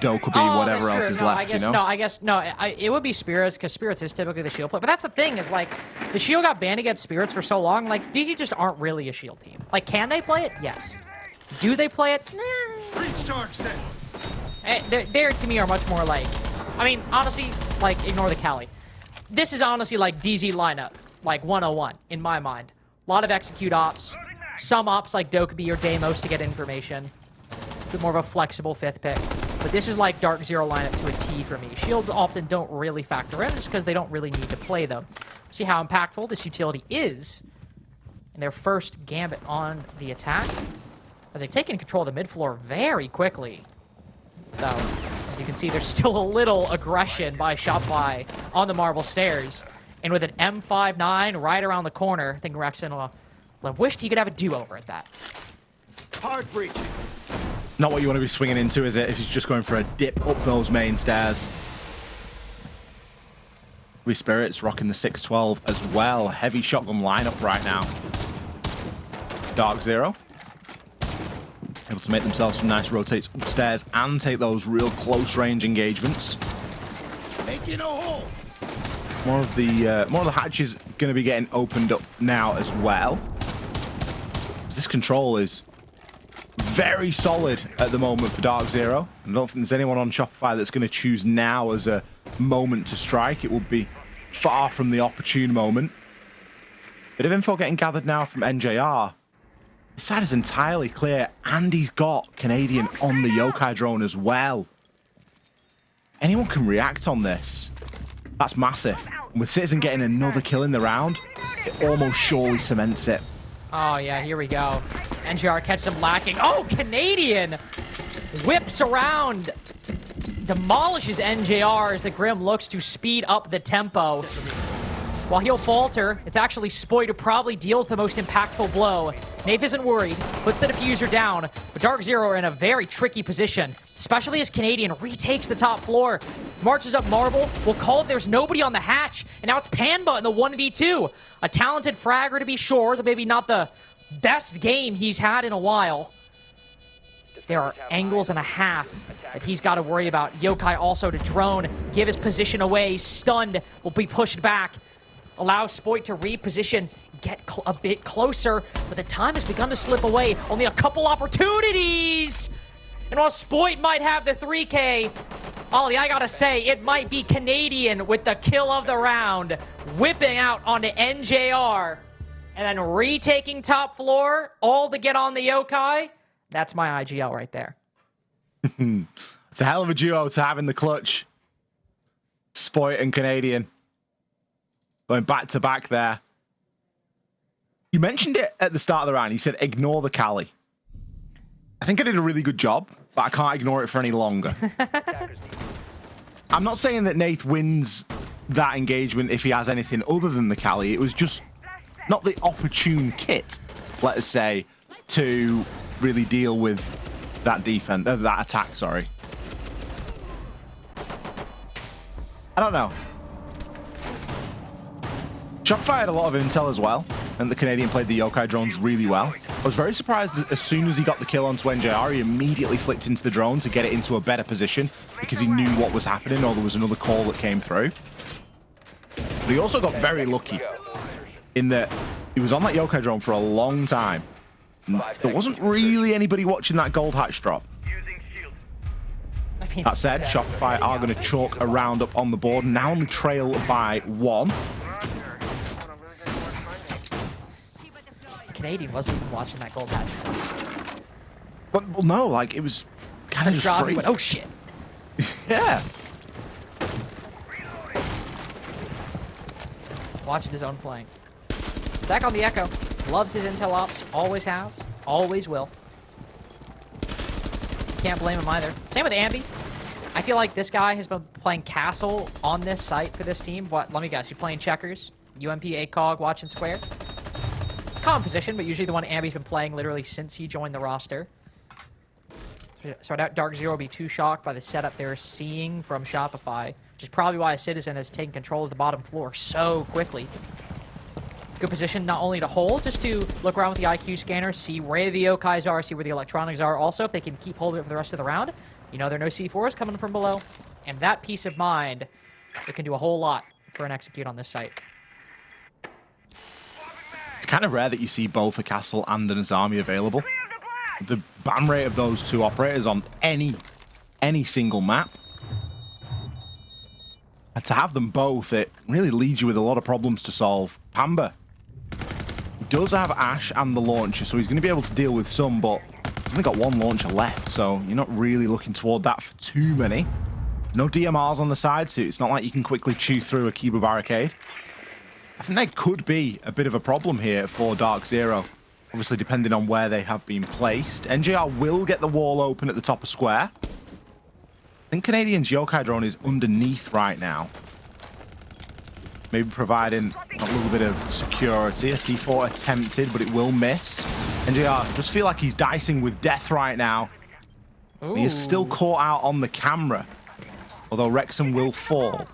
Dokubi, whatever that's else true. is No, left, I guess, you know? it would be Spirits because Spirits is typically the shield play. But that's the thing is like the shield got banned against Spirits for so long. Like DZ just aren't really a shield team. Like, can they play it? Yes. Do they play it? Nah. They're to me are much more like. I mean, honestly, like ignore the Cali. This is honestly like DZ lineup, like 101 in my mind. A lot of execute ops, some ops like Dokubi or Deimos to get information. A bit more of a flexible 5th pick. But this is like Darkzero lineup to a T for me. Shields often don't really factor in just because they don't really need to play them. See how impactful this utility is in their first gambit on the attack. As they've taken control of the mid floor very quickly. So, as you can see, there's still a little aggression by Shopify on the marble stairs. And with an M59 right around the corner, I think Rexon will have wished he could have a do-over at that. Hard breach. Not what you want to be swinging into, is it? If he's just going for a dip up those main stairs. We Spirits rocking the 612 as well. Heavy shotgun lineup right now. Darkzero able to make themselves some nice rotates upstairs and take those real close range engagements. Making a hole. More of the hatches going to be getting opened up now as well. This control is very solid at the moment for Darkzero. I don't think there's anyone on Shopify that's going to choose now as a moment to strike. It will be far from the opportune moment. Bit of info getting gathered now from NJR. His side is entirely clear, and he's got Canadian on the Yokai drone as well. Anyone can react on this. That's massive. And with Citizen getting another kill in the round, it almost surely cements it. Oh, yeah, here we go. NGR catches him lacking. Oh, Canadian! Whips around. Demolishes NJR as the Grim looks to speed up the tempo. While he'll falter, it's actually Spoit who probably deals the most impactful blow. Nafe isn't worried, puts the diffuser down, but Darkzero are in a very tricky position, especially as Canadian retakes the top floor. Marches up Marble, will call if there's nobody on the hatch, and now it's Panba in the 1v2. A talented fragger to be sure, though maybe not the best game he's had in a while. There are angles and a half that he's got to worry about. Yokai also to drone, give his position away, stunned, will be pushed back. Allows Spoit to reposition, get a bit closer, but the time has begun to slip away. Only a couple opportunities! And while Spoit might have the 3K, Ollie, I gotta say, it might be Canadian with the kill of the round, whipping out onto NJR, and then retaking top floor, all to get on the Yokai. That's my IGL right there. It's a hell of a duo to have in the clutch. Spoit and Canadian going back to back there. You mentioned it at the start of the round. You said ignore the Cali. I think I did a really good job, but I can't ignore it for any longer. I'm not saying that Nath wins that engagement if he has anything other than the Cali. It was just not the opportune kit, let us say, to really deal with that defense, that attack, sorry. I don't know. Shopify had a lot of intel as well, and the Canadian played the yokai drones really well. I was very surprised as soon as he got the kill onto NJR, he immediately flicked into the drone to get it into a better position because he knew what was happening or there was another call that came through. But he also got very lucky in that he was on that yokai drone for a long time. There wasn't really anybody watching that gold hatch drop. That said, Shopify are going to chalk a round up on the board, now only trail by 1. Canadian wasn't even watching that gold hatch. But, well, no, like, it was kind of just free. Went, oh, shit. Yeah. Watching his own flank. Back on the Echo. Loves his intel ops. Always has. Always will. Can't blame him either. Same with Ambi. I feel like this guy has been playing Castle on this site for this team. What? Let me guess. You're playing checkers? UMP, ACOG, watching square? Common position, but usually the one Ambi's been playing literally since he joined the roster. So I doubt Darkzero will be too shocked by the setup they're seeing from Shopify, which is probably why a Citizen has taken control of the bottom floor so quickly. Good position not only to hold, just to look around with the IQ scanner, see where the Yokais are, see where the electronics are. Also, if they can keep hold of it for the rest of the round, you know there are no C4s coming from below. And that peace of mind, it can do a whole lot for an execute on this site. It's kind of rare that you see both a Castle and an Azami available. The ban rate of those two operators on any single map. And to have them both, it really leaves you with a lot of problems to solve. Pamba does have Ash and the launcher, so he's going to be able to deal with some, but he's only got one launcher left, so you're not really looking toward that for too many. No DMRs on the side, so it's not like you can quickly chew through a Kiba barricade. I think there could be a bit of a problem here for Darkzero, obviously depending on where they have been placed. NJR will get the wall open at the top of square. I think Canadian's yokai drone is underneath right now. Maybe providing a little bit of security. A C4 attempted, but it will miss. NJR just feel like he's dicing with death right now. He is still caught out on the camera, although Wrexham will fall.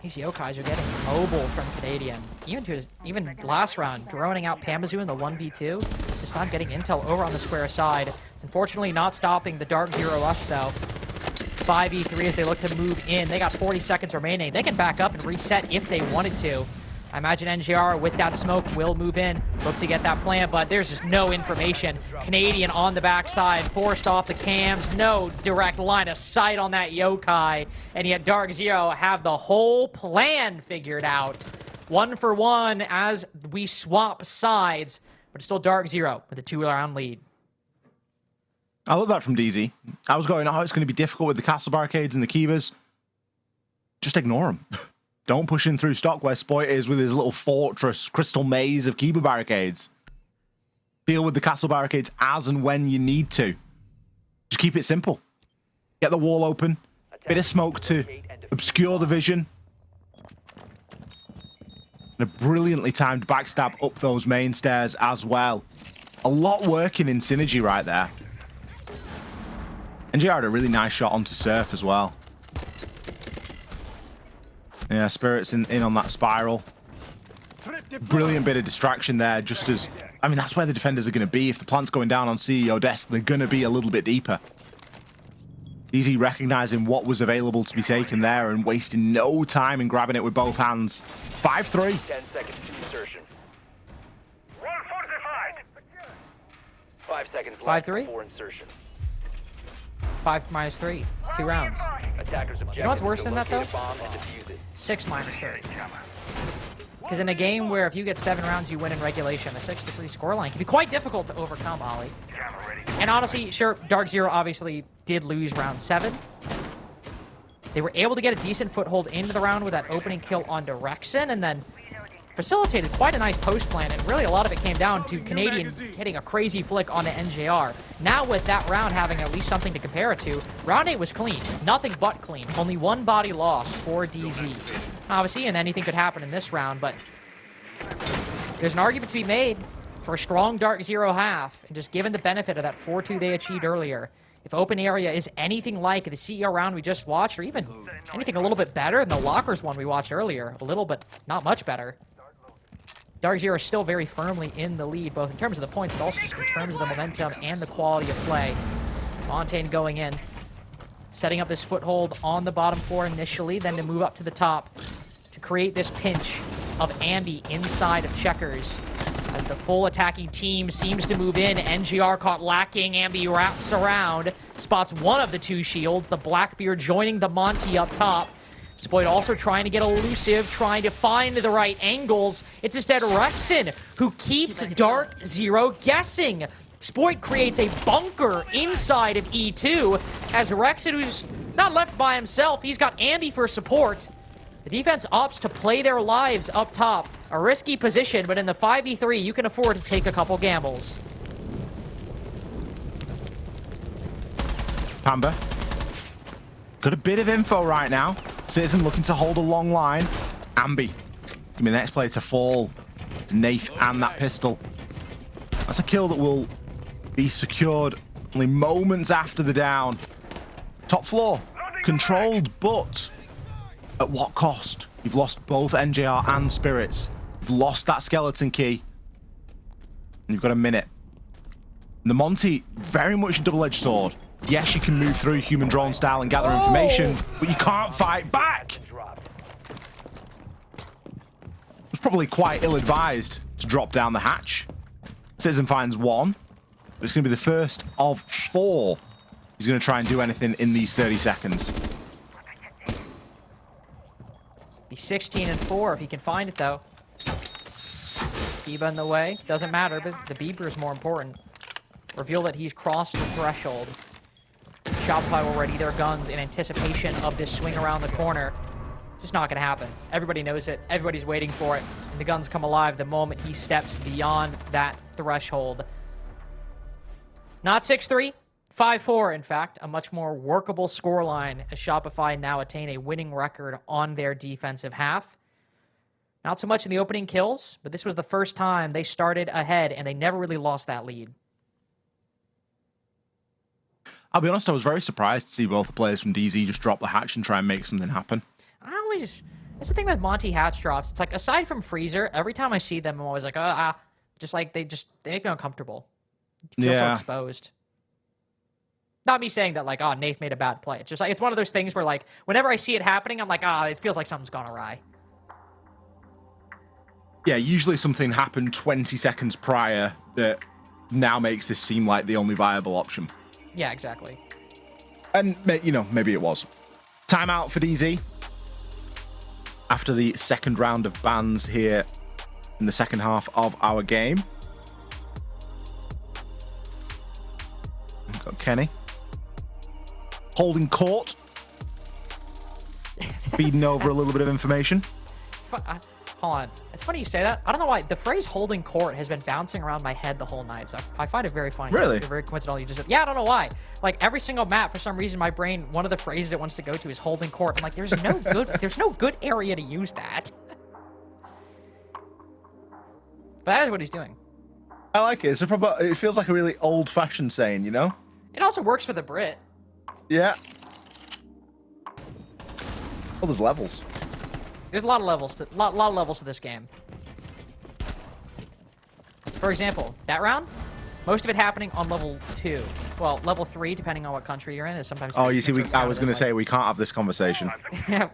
These Yokais are getting mobile from Canadian. Even last round, droning out Pamazoo in the 1v2. Just not getting intel over on the square side. Unfortunately, not stopping the Darkzero rush, though. 5v3 as they look to move in. They got 40 seconds remaining. They can back up and reset if they wanted to. I imagine NGR with that smoke will move in, look to get that plant, but there's just no information. Canadian on the backside, forced off the cams, no direct line of sight on that Yokai, and yet Darkzero have the whole plan figured out. 1 for 1 as we swap sides, but it's still Darkzero with a 2-round lead. I love that from DZ. I was going, oh, it's going to be difficult with the castle barricades and the Kivas. Just ignore them. Don't push in through stock where Spoit is with his little fortress, crystal maze of Kiba barricades. Deal with the castle barricades as and when you need to. Just keep it simple. Get the wall open. Bit of smoke to obscure the vision. And a brilliantly timed backstab up those main stairs as well. A lot working in synergy right there. NGR had a really nice shot onto Surf as well. Yeah, Spirit's in on that spiral. Brilliant bit of distraction there, just as... I mean, that's where the defenders are going to be. If the plant's going down on CEO desk, they're going to be a little bit deeper. Easy recognizing what was available to be taken there and wasting no time in grabbing it with both hands. 5-3. 10 seconds to insertion. 5 seconds left 5-3? before insertion. 5 minus 3. 2 rounds. Attackers You know what's worse than that, though? 6 minus 3. Because in a game where if you get 7 rounds, you win in regulation, a 6-3 scoreline can be quite difficult to overcome, Ollie. And honestly, sure, Darkzero obviously did lose round 7. They were able to get a decent foothold into the round with that opening kill onto Rexen, and then facilitated quite a nice post plan, and really a lot of it came down to Canadian hitting a crazy flick onto NJR. Now with that round having at least something to compare it to, round 8 was clean. Nothing but clean. Only one body lost for DZ. Obviously, and anything could happen in this round, but there's an argument to be made for a strong Darkzero half, and just given the benefit of that 4-2 they achieved earlier, if open area is anything like the CEO round we just watched, or even anything a little bit better than the Lockers one we watched earlier, a little but not much better, Darkzero is still very firmly in the lead, both in terms of the points, but also just in terms of the momentum and the quality of play. Montaigne going in, setting up this foothold on the bottom floor initially, then to move up to the top to create this pinch of Ambi inside of Checkers. As the full attacking team seems to move in, NGR caught lacking. Ambi wraps around, spots one of the two shields, the Blackbeard joining the Monty up top. Spoit also trying to get elusive, trying to find the right angles. It's instead Rexen who keeps Darkzero guessing. Spoit creates a bunker inside of E2 as Rexen, who's not left by himself, he's got Andy for support. The defense opts to play their lives up top. A risky position, but in the 5v3, you can afford to take a couple gambles. Pamba. Got a bit of info right now. Citizen looking to hold a long line. Ambi. Give me the next player to fall. Nath and that pistol. That's a kill that will be secured only moments after the down. Top floor. Controlled, but at what cost? You've lost both NJR and Spirits. You've lost that skeleton key. And you've got a minute. And the Monty, very much a double-edged sword. Yes, you can move through human drone style and gather information, but you can't fight back. It's probably quite ill-advised to drop down the hatch. Citizen finds one, but it's going to be the first of 4. He's going to try and do anything in these 30 seconds. Be 16-4 if he can find it, though. Biba in the way. Doesn't matter, but the Bieber is more important. Reveal that he's crossed the threshold. Shopify will ready their guns in anticipation of this swing around the corner. Just not going to happen. Everybody knows it. Everybody's waiting for it. And the guns come alive the moment he steps beyond that threshold. Not 6-3. 5-4, in fact. A much more workable scoreline as Shopify now attain a winning record on their defensive half. Not so much in the opening kills, but this was the first time they started ahead and they never really lost that lead. I'll be honest, I was very surprised to see both the players from DZ just drop the hatch and try and make something happen. That's the thing with Monty hatch drops. It's like, aside from Freezer, every time I see them, I'm always like, just like, they make me uncomfortable. You feel so exposed. Not me saying that, like, Nath made a bad play. It's just like, it's one of those things where, like, whenever I see it happening, I'm like, it feels like something's gone awry. Yeah, usually something happened 20 seconds prior that now makes this seem like the only viable option. Yeah, exactly. And, you know, maybe it was. Timeout for DZ. After the second round of bans here in the second half of our game. We've got Kenny. Holding court. Feeding over a little bit of information. Hold on. It's funny you say that. I don't know why. The phrase holding court has been bouncing around my head the whole night. So I find it very funny. Really? Very coincidental. You just said, yeah, I don't know why. Like every single map, for some reason, my brain, one of the phrases it wants to go to is holding court. I'm like, there's no good area to use that. But that is what he's doing. I like it. It feels like a really old-fashioned saying, you know? It also works for the Brit. Yeah. Oh, there's levels. There's a lot of levels to this game. For example, that round, most of it happening on level 2. Well, level 3, depending on what country you're in, is sometimes. Oh, you see, I was going to say we can't have this conversation. Yeah,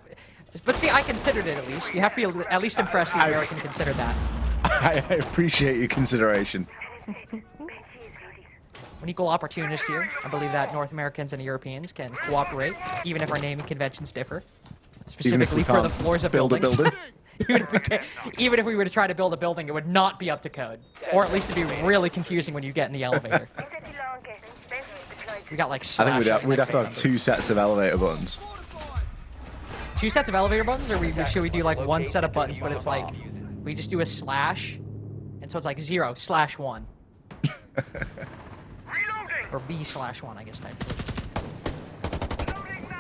but see, I considered it at least. You have to be at least impressed the American considered that. I appreciate your consideration. An equal opportunist here. I believe that North Americans and Europeans can cooperate, even if our naming conventions differ. Specifically for the floors of buildings. Even if we were to try to build a building, it would not be up to code. Or at least it'd be really confusing when you get in the elevator. We got like I think we'd have to have 2 sets of elevator buttons. 2 sets of elevator buttons, or should we do like 1 set of buttons, but it's like we just do a slash, and so it's like 0/1. Or B/1, I guess technically.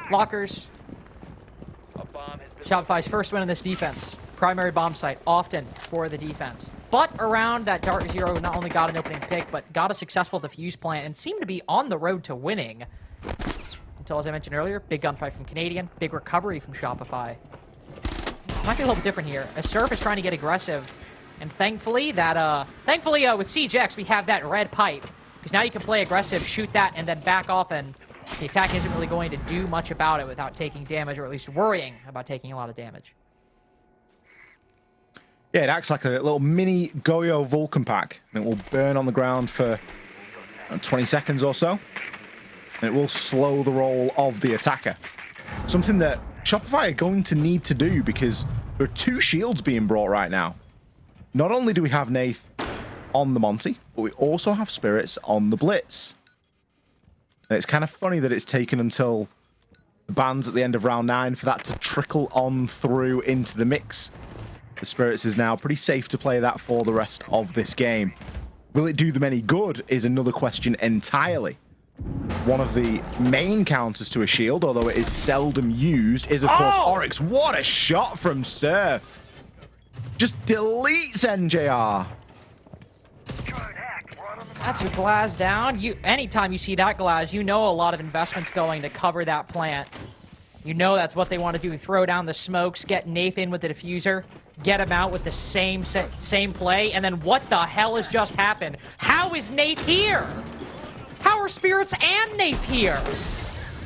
Lockers. Shopify's first win in this defense. Primary bomb site, often for the defense. But around that Darkzero not only got an opening pick, but got a successful defuse plant and seemed to be on the road to winning. Until, as I mentioned earlier, big gunfight from Canadian, big recovery from Shopify. Might be a little bit different here. A Surf is trying to get aggressive, and thankfully with CJX we have that red pipe, because now you can play aggressive, shoot that, and then back off, and the attack isn't really going to do much about it without taking damage, or at least worrying about taking a lot of damage. Yeah, it acts like a little mini Goyo Vulcan pack, and it will burn on the ground for 20 seconds or so. And it will slow the roll of the attacker. Something that Shopify are going to need to do, because there are 2 shields being brought right now. Not only do we have Nath on the Monty, but we also have Spirits on the Blitz. And it's kind of funny that it's taken until the bans at the end of round 9 for that to trickle on through into the mix. The Spirits is now pretty safe to play that for the rest of this game. Will it do them any good is another question entirely. One of the main counters to a shield, although it is seldom used, is of course Oryx. What a shot from Surf! Just deletes NJR. That's a glass down. Anytime you see that glass, you know a lot of investment's going to cover that plant. You know that's what they want to do. Throw down the smokes, get Nathan with the diffuser, get him out with the same play, and then what the hell has just happened? How is Nate here? How are Spirits and Nate here?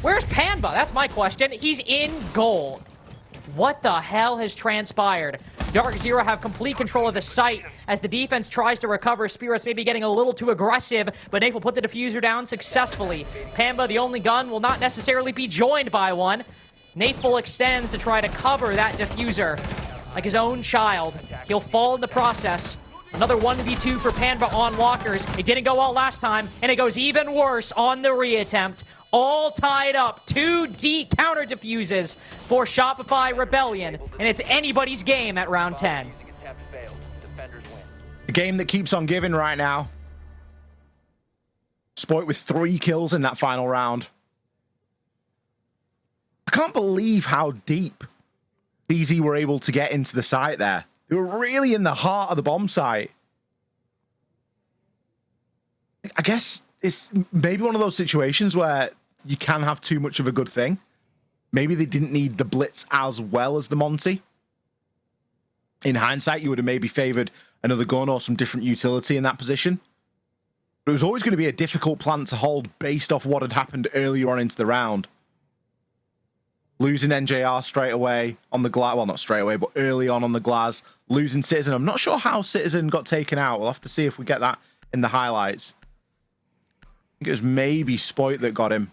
Where's Panba? That's my question. He's in gold. What the hell has transpired? Darkzero have complete control of the site as the defense tries to recover. Spirits maybe getting a little too aggressive, but Nate will put the diffuser down successfully. Panba, the only gun, will not necessarily be joined by one. Nate full extends to try to cover that diffuser like his own child. He'll fall in the process. Another 1v2 for Panba on walkers. It didn't go well last time, and it goes even worse on the reattempt. All tied up. 2 D counter diffuses for Shopify Rebellion, and it's anybody's game at round 10. A game that keeps on giving right now. Spoit with 3 kills in that final round. I can't believe how deep DZ were able to get into the site there. They were really in the heart of the bomb site. I guess it's maybe one of those situations where you can have too much of a good thing. Maybe they didn't need the Blitz as well as the Monty. In hindsight, you would have maybe favored another gun or some different utility in that position. But it was always going to be a difficult plant to hold based off what had happened earlier on into the round. Losing NJR straight away on the glass. Well, not straight away, but early on the glass. Losing Citizen. I'm not sure how Citizen got taken out. We'll have to see if we get that in the highlights. I think it was maybe Spoit that got him.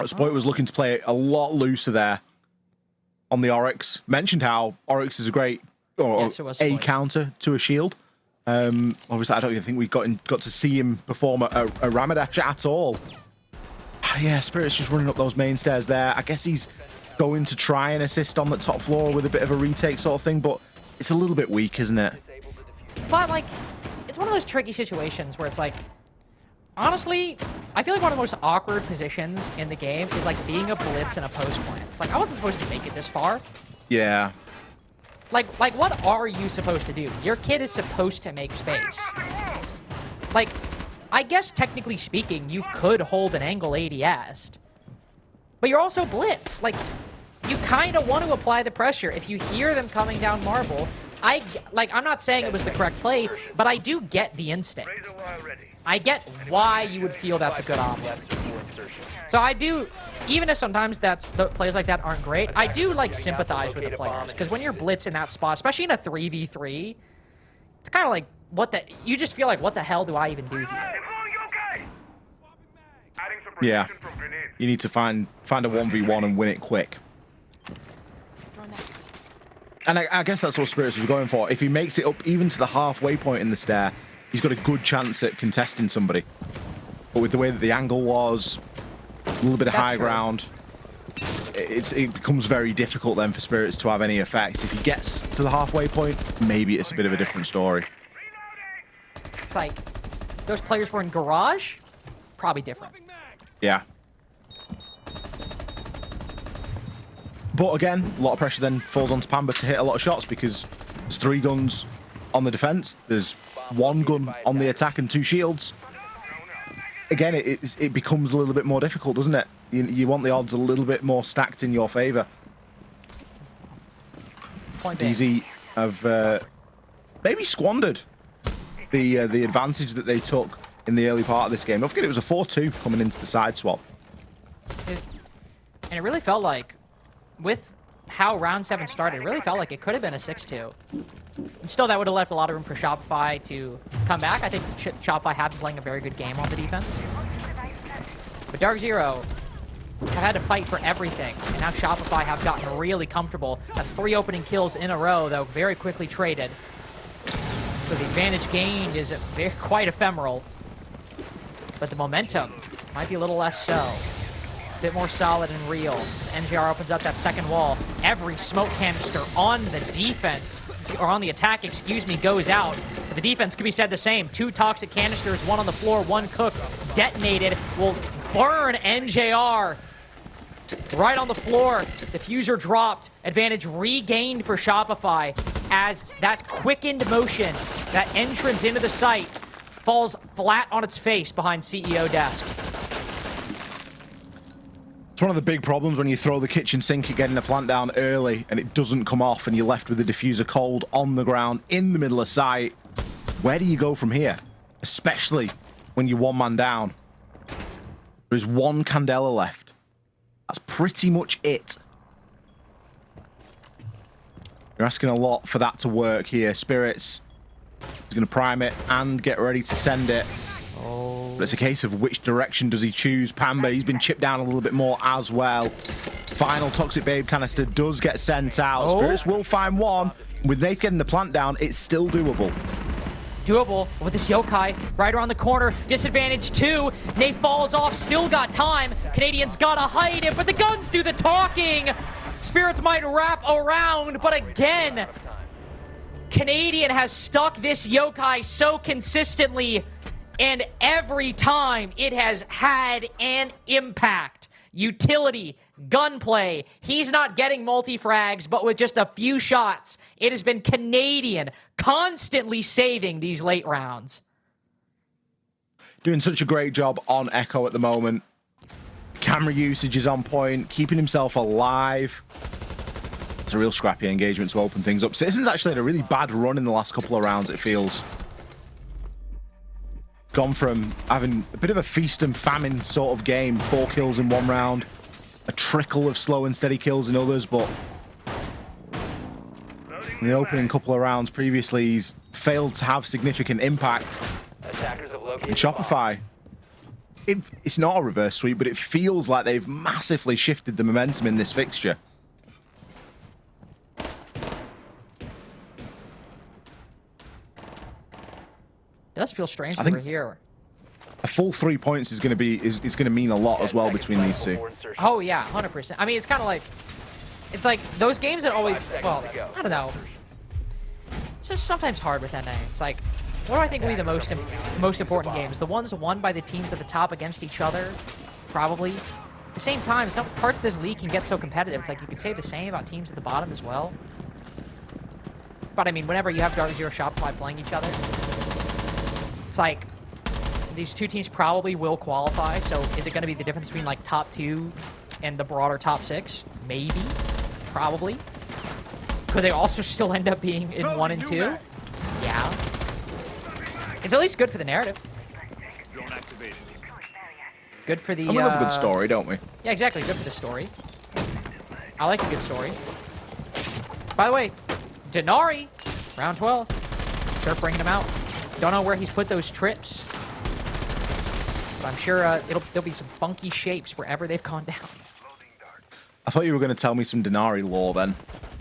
Spoit was looking to play a lot looser there on the Oryx. Mentioned how Oryx is a great a counter to a shield. Obviously, I don't even think we got to see him perform a Ramadash at all. Yeah, Spirit's just running up those main stairs there. I guess he's going to try and assist on the top floor with a bit of a retake sort of thing, but it's a little bit weak, isn't it? But, like, it's one of those tricky situations where it's like, honestly, I feel like one of the most awkward positions in the game is, like, being a blitz in a post plant. It's like, I wasn't supposed to make it this far. Yeah. Like, what are you supposed to do? Your kid is supposed to make space. Like, I guess technically speaking, you could hold an angle ADS, but you're also blitz. Like, you kind of want to apply the pressure. If you hear them coming down marble, I'm not saying it was the correct play, but I do get the instinct. I get why you would feel that's a good option. So I do, even if sometimes the plays like that aren't great, I do like sympathize with the players, because when you're blitz in that spot, especially in a 3v3, it's kind of like, you just feel like, what the hell do I even do here? Yeah. You need to find a 1v1 and win it quick. And I guess that's what Spirits was going for. If he makes it up even to the halfway point in the stair, he's got a good chance at contesting somebody. But with the way that the angle was, a little bit of high ground. it becomes very difficult then for Spirits to have any effect. If he gets to the halfway point, maybe it's a bit of a different story. It's like, those players were in Garage, probably different. Yeah. But again, a lot of pressure then falls onto Pamba to hit a lot of shots because there's 3 guns on the defense, there's 1 gun on the attack and 2 shields. Again, it becomes a little bit more difficult, doesn't it? You want the odds a little bit more stacked in your favor. DZ have maybe squandered the advantage that they took in the early part of this game. Don't forget, it was a 4-2 coming into the side swap. And it really felt like, with how round 7 started, it really felt like it could have been a 6-2. And still, that would have left a lot of room for Shopify to come back. I think Shopify have been playing a very good game on the defense. But Darkzero have had to fight for everything, and now Shopify have gotten really comfortable. That's 3 opening kills in a row, though very quickly traded. So the advantage gained is quite ephemeral. But the momentum might be a little less so. A bit more solid and real. NJR opens up that second wall. Every smoke canister on the defense, or on the attack, excuse me, goes out. But the defense could be said the same. 2 toxic canisters, 1 on the floor, 1 cooked, detonated, will burn NJR. Right on the floor, diffuser dropped, advantage regained for Shopify as that quickened motion, that entrance into the site, falls flat on its face behind CEO desk. It's one of the big problems when you throw the kitchen sink at getting the plant down early and it doesn't come off and you're left with the diffuser cold on the ground in the middle of site. Where do you go from here? Especially when you're 1 man down. There is 1 Candela left. That's pretty much it. You're asking a lot for that to work here. Spirits is going to prime it and get ready to send it. But it's a case of which direction does he choose. Pamba, he's been chipped down a little bit more as well. Final Toxic Babe canister does get sent out. Spirits will find 1. With Nath getting the plant down, it's still doable. Doable with this Yokai right around the corner. Disadvantage 2. Nate falls off, still got time. Canadians gotta hide it, but the guns do the talking. Spirits might wrap around, but again, Canadian has stuck this Yokai so consistently, and every time it has had an impact. Utility, gunplay. He's not getting multi-frags, but with just a few shots, it has been Canadian constantly saving these late rounds. Doing such a great job on Echo at the moment. Camera usage is on point, keeping himself alive. It's a real scrappy engagement to open things up. Citizens actually had a really bad run in the last couple of rounds, it feels. Gone from having a bit of a feast and famine sort of game, 4 kills in 1 round, a trickle of slow and steady kills in others, but in the opening couple of rounds previously, he's failed to have significant impact. In Shopify, it's not a reverse sweep, but it feels like they've massively shifted the momentum in this fixture. It does feel strange that we're here. A full 3 points is going to mean a lot as well between these 2. Oh yeah, 100%. I mean, it's kind of like, it's like those games that always, well, I don't know. It's just sometimes hard with NA. It's like, what do I think will be the most important games? The ones won by the teams at the top against each other, probably. At the same time, some parts of this league can get so competitive. It's like you could say the same about teams at the bottom as well. But I mean, whenever you have Darkzero, Shopify playing each other, it's like these 2 teams probably will qualify. So is it going to be the difference between like top 2 and the broader top 6? Maybe, probably. Could they also still end up being in 1 and 2? Yeah. It's at least good for the narrative. Good for the. And we love a good story, don't we? Yeah, exactly. Good for the story. I like a good story. By the way, Denari, round 12. Start bringing him out. Don't know where he's put those trips, but I'm sure there'll be some funky shapes wherever they've gone down. I thought you were going to tell me some Denari lore then.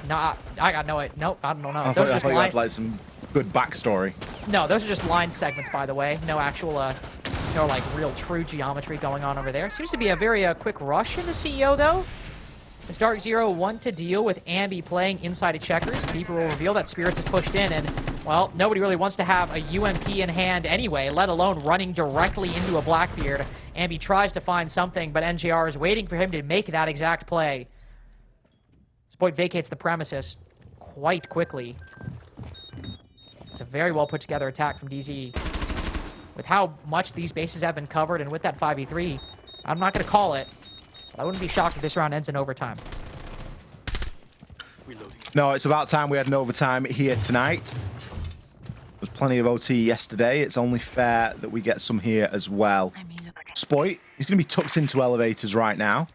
Nah, I got nope, I don't know. I thought you had like some good backstory. No, those are just line segments, by the way. No actual, like real true geometry going on over there. Seems to be a very quick rush in the CEO though. Does Darkzero want to deal with Ambi playing inside of checkers? People will reveal that Spirits is pushed in, and, well, nobody really wants to have a UMP in hand anyway, let alone running directly into a Blackbeard. Ambi tries to find something, but NJR is waiting for him to make that exact play. Spoit vacates the premises quite quickly. It's a very well put together attack from DZ. With how much these bases have been covered and with that 5v3, I'm not going to call it, but I wouldn't be shocked if this round ends in overtime. No, it's about time we had an overtime here tonight. There was plenty of OT yesterday. It's only fair that we get some here as well. Spoit, he's going to be tucked into elevators right now.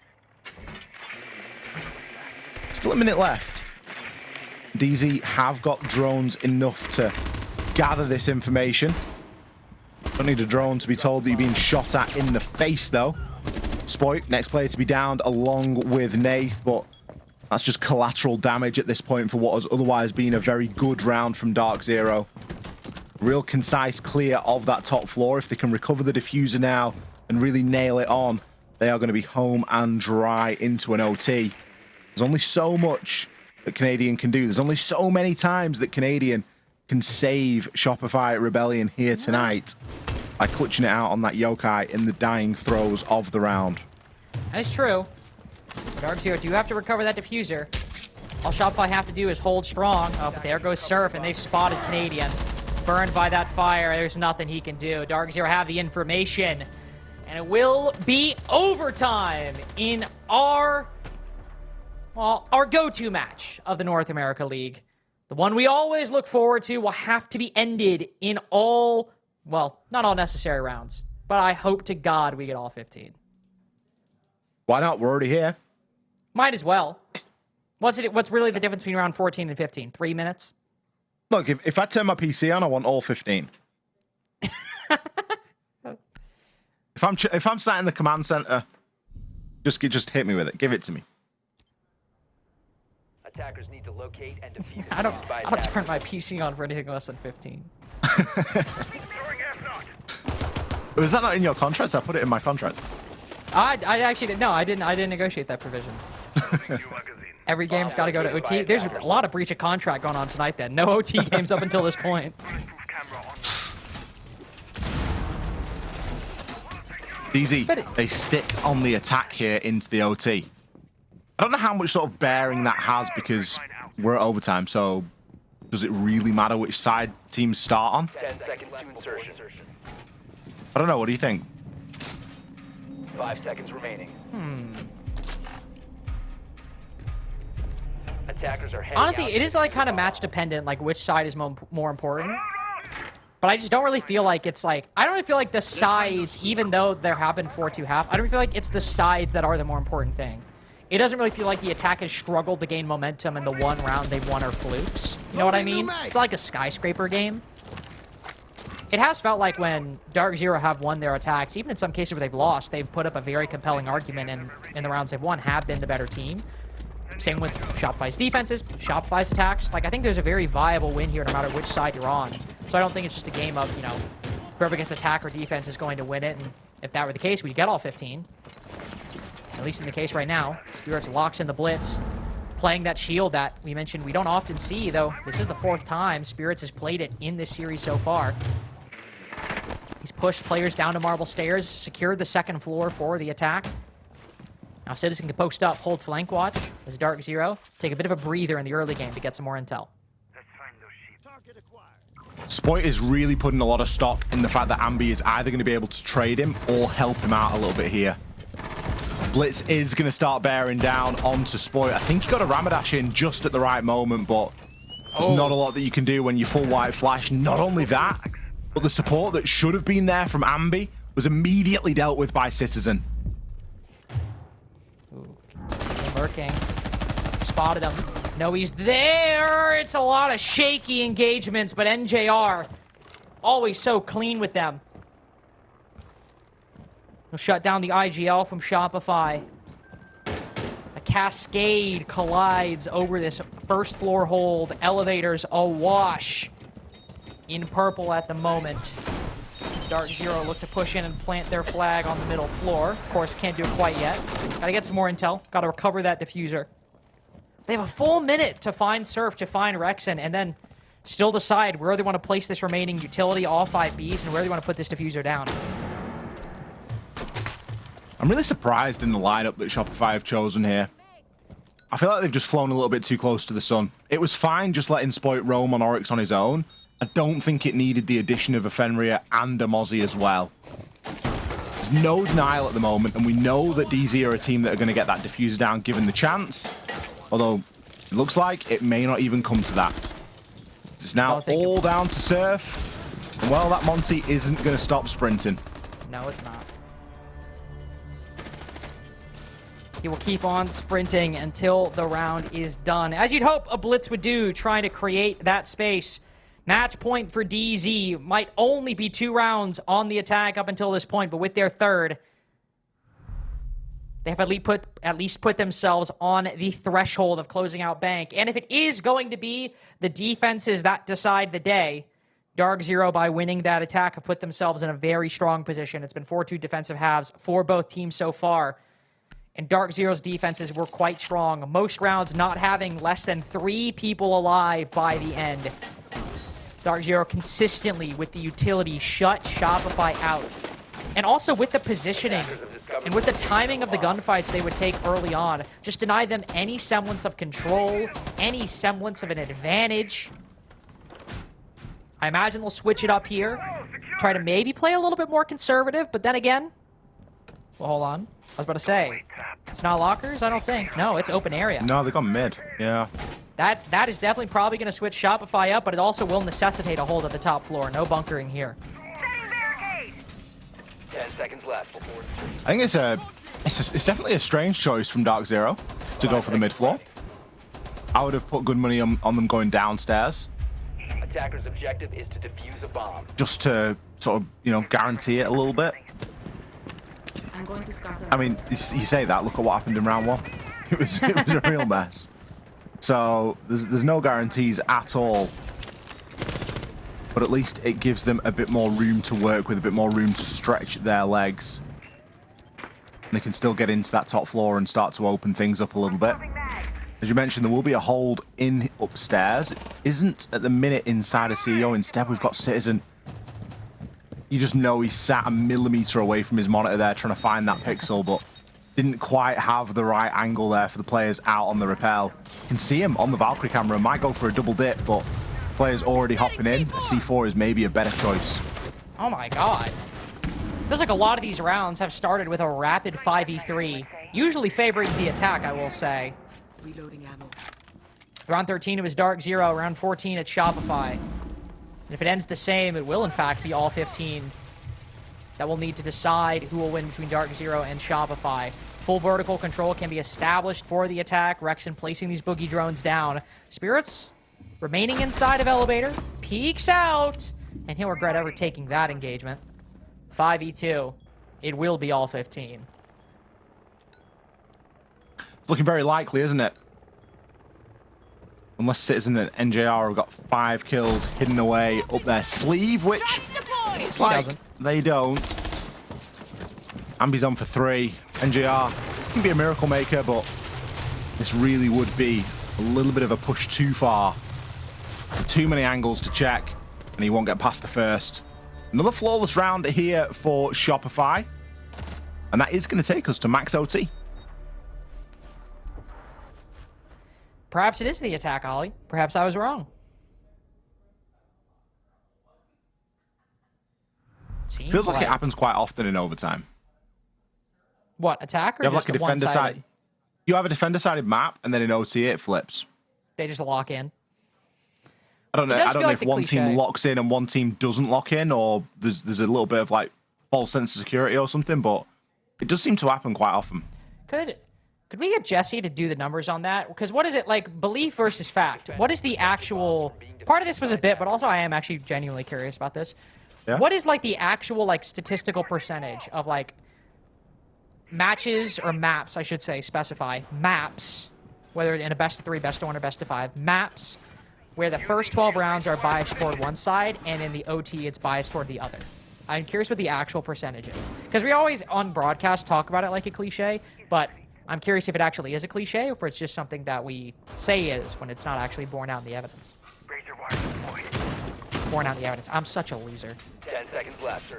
Still a minute left. DZ have got drones enough to gather this information. Don't need a drone to be told that you're being shot at in the face, though. Spoit, next player to be downed along with Nath, but that's just collateral damage at this point for what has otherwise been a very good round from Darkzero. Real concise clear of that top floor. If they can recover the diffuser now and really nail it on, they are going to be home and dry into an OT. There's only so much that Canadian can do. There's only so many times that Canadian can save Shopify Rebellion here tonight by clutching it out on that yokai in the dying throes of the round. That is true. Darkzero do have to recover that diffuser. All Shopify have to do is hold strong. Oh, but there goes Surf, and they've spotted Canadian. Burned by that fire, there's nothing he can do. Darkzero have the information. And it will be overtime in our go-to match of the North America League. The one we always look forward to will have to be ended in all, well, not all necessary rounds, but I hope to God we get all 15. Why not? We're already here. Might as well. What's really the difference between round 14 and 15? 3 minutes? Look, if I turn my PC on, I want all 15. If I'm sat in the command center, just hit me with it. Give it to me. Attackers need to locate and defeat. I don't turn my PC on for anything less than 15. Was that not in your contract? I put it in my contract. I actually didn't. No, I didn't negotiate that provision. Every game's got to go to OT. There's a lot of breach of contract going on tonight. Then no OT games up until this point. DZ, they stick on the attack here into the OT. I don't know how much sort of bearing that has because we're at overtime, so does it really matter which side teams start on? 10 seconds to insertion. I don't know, what do you think? 5 seconds remaining. Attackers are heading Honestly, out it is like kind of match dependent, like which side is more important. But I just don't really feel like it's like, I don't really feel like the sides, even though there have been 4-2 half, I don't feel like it's the sides that are the more important thing. It doesn't really feel like the attack has struggled to gain momentum and the one round they've won are flukes. You know what I mean? It's like a skyscraper game. It has felt like when Darkzero have won their attacks, even in some cases where they've lost, they've put up a very compelling argument, and in the rounds they've won have been the better team. Same with Shopify's defenses, Shopify's attacks. Like, I think there's a very viable win here no matter which side you're on. So I don't think it's just a game of, you know, whoever gets attack or defense is going to win it. And if that were the case, we'd get all 15. At least in the case right now. Spirits locks in the blitz, playing that shield that we mentioned we don't often see, though this is the 4th time Spirits has played it in this series so far. He's pushed players down to marble stairs, secured the 2nd floor for the attack. Now Citizen can post up, hold flank watch as Darkzero take a bit of a breather in the early game to get some more intel. Spoit is really putting a lot of stock in the fact that Ambi is either going to be able to trade him or help him out a little bit here. Blitz is going to start bearing down onto Spoit. I think he got a Ramadash in just at the right moment, but there's not a lot that you can do when you full white flash. Not only that, but the support that should have been there from Ambi was immediately dealt with by Citizen. Lurking. Spotted him. No, he's there. It's a lot of shaky engagements, but NJR always so clean with them. He'll shut down the IGL from Shopify. A cascade collides over this 1st floor hold. Elevators awash in purple at the moment. Darkzero look to push in and plant their flag on the middle floor. Of course, can't do it quite yet. Gotta get some more intel. Gotta recover that diffuser. They have a full minute to find Surf, to find Rexen, and then still decide where they want to place this remaining utility, all 5 Bs, and where they want to put this diffuser down. I'm really surprised in the lineup that Shopify have chosen here. I feel like they've just flown a little bit too close to the sun. It was fine just letting Spoit roam on Oryx on his own. I don't think it needed the addition of a Fenrir and a Mozzie as well. There's no denial at the moment, and we know that DZ are a team that are going to get that diffuser down given the chance. Although, it looks like it may not even come to that. It's now all down to Surf. And well, that Monty isn't going to stop sprinting. No, it's not. He will keep on sprinting until the round is done. As you'd hope a Blitz would do, trying to create that space. Match point for DZ. Might only be 2 rounds on the attack up until this point, but with their third, they have at least put themselves on the threshold of closing out Bank. And if it is going to be the defenses that decide the day, Darkzero, by winning that attack, have put themselves in a very strong position. It's been 4-2 defensive halves for both teams so far. And Darkzero's defenses were quite strong. Most rounds not having less than 3 people alive by the end. Darkzero consistently with the utility shut Shopify out. And also with the positioning and with the timing of the gunfights they would take early on, just deny them any semblance of control, any semblance of an advantage. I imagine they'll switch it up here, try to maybe play a little bit more conservative, but then again, well, hold on. I was about to say, it's not lockers, I don't think. No, it's open area. No, they got mid. Yeah. That is definitely probably going to switch Shopify up, but it also will necessitate a hold at the top floor. No bunkering here. 10 seconds left. I think it's definitely a strange choice from Darkzero to go for the mid floor. I would have put good money on them going downstairs. Attacker's objective is to defuse a bomb. Just to sort of, you know, guarantee it a little bit. I'm going to start. I mean, you say that, look at what happened in round 1. It was a real mess. So there's no guarantees at all. But at least it gives them a bit more room to work with, a bit more room to stretch their legs. And they can still get into that top floor and start to open things up a little bit. As you mentioned, there will be a hold in upstairs. It isn't at the minute inside of CEO. Instead, we've got Citizen. You just know he sat a millimeter away from his monitor there trying to find that pixel, but didn't quite have the right angle there for the players out on the rappel. You can see him on the Valkyrie camera. Might go for a double dip, but the players already hopping in. A C4 is maybe a better choice. Oh my god. Feels like a lot of these rounds have started with a rapid 5v3, usually favoring the attack, I will say. Reloading ammo. Round 13, it was Darkzero. Round 14, it's Shopify. And if it ends the same, it will in fact be all 15 that will need to decide who will win between Darkzero and Shopify. Full vertical control can be established for the attack. Rexen placing these boogie drones down. Spirits remaining inside of elevator. Peeks out. And he'll regret ever taking that engagement. 5v2. It will be all 15. It's looking very likely, isn't it? Unless Citizen and NJR have got 5 kills hidden away up their sleeve, which it's like they don't. Ambi's on for 3. NJR can be a miracle maker, but this really would be a little bit of a push too far. Too many angles to check, and he won't get past the first. Another flawless round here for Shopify, and that is going to take us to max OT. Perhaps it is the attack, Ollie. Perhaps I was wrong. Feels like it happens quite often in overtime. What, attack or you have just like a defender side? You have a defender-sided map, and then in OT it flips. They just lock in. I don't know if one team locks in and one team doesn't lock in, or there's a little bit of like false sense of security or something, but it does seem to happen quite often. Could we get Jesse to do the numbers on that? Because what is it, like, belief versus fact? What is the actual... Part of this was a bit, but also I am actually genuinely curious about this. Yeah? What is, like, the actual, like, statistical percentage of, like, matches or maps, I should say, specify, maps, whether in a best of 3, best of 1, or best of 5, maps where the first 12 rounds are biased toward one side, and in the OT it's biased toward the other? I'm curious what the actual percentage is. Because we always, on broadcast, talk about it like a cliche, but I'm curious if it actually is a cliche or if it's just something that we say is when it's not actually borne out in the evidence. Borne out in the evidence. I'm such a loser. 10 seconds left.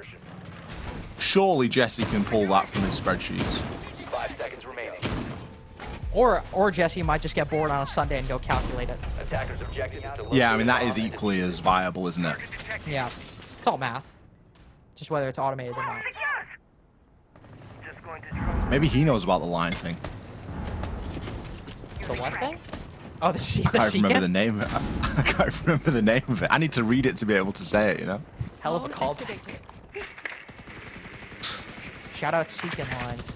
Surely Jesse can pull that from his spreadsheets. 5 seconds remaining. Or Jesse might just get bored on a Sunday and go calculate it. Attackers' objective is to locate Yeah, I mean, that a is bomb and equally as viable, isn't it? Yeah. It's all math. Just whether it's automated or not. Maybe he knows about the line thing. The what thing? Oh, the I can't remember the Seeker? name of it. I can't remember the name of it. I need to read it to be able to say it, you know? Hell of a callback. Shout out Seekin lines.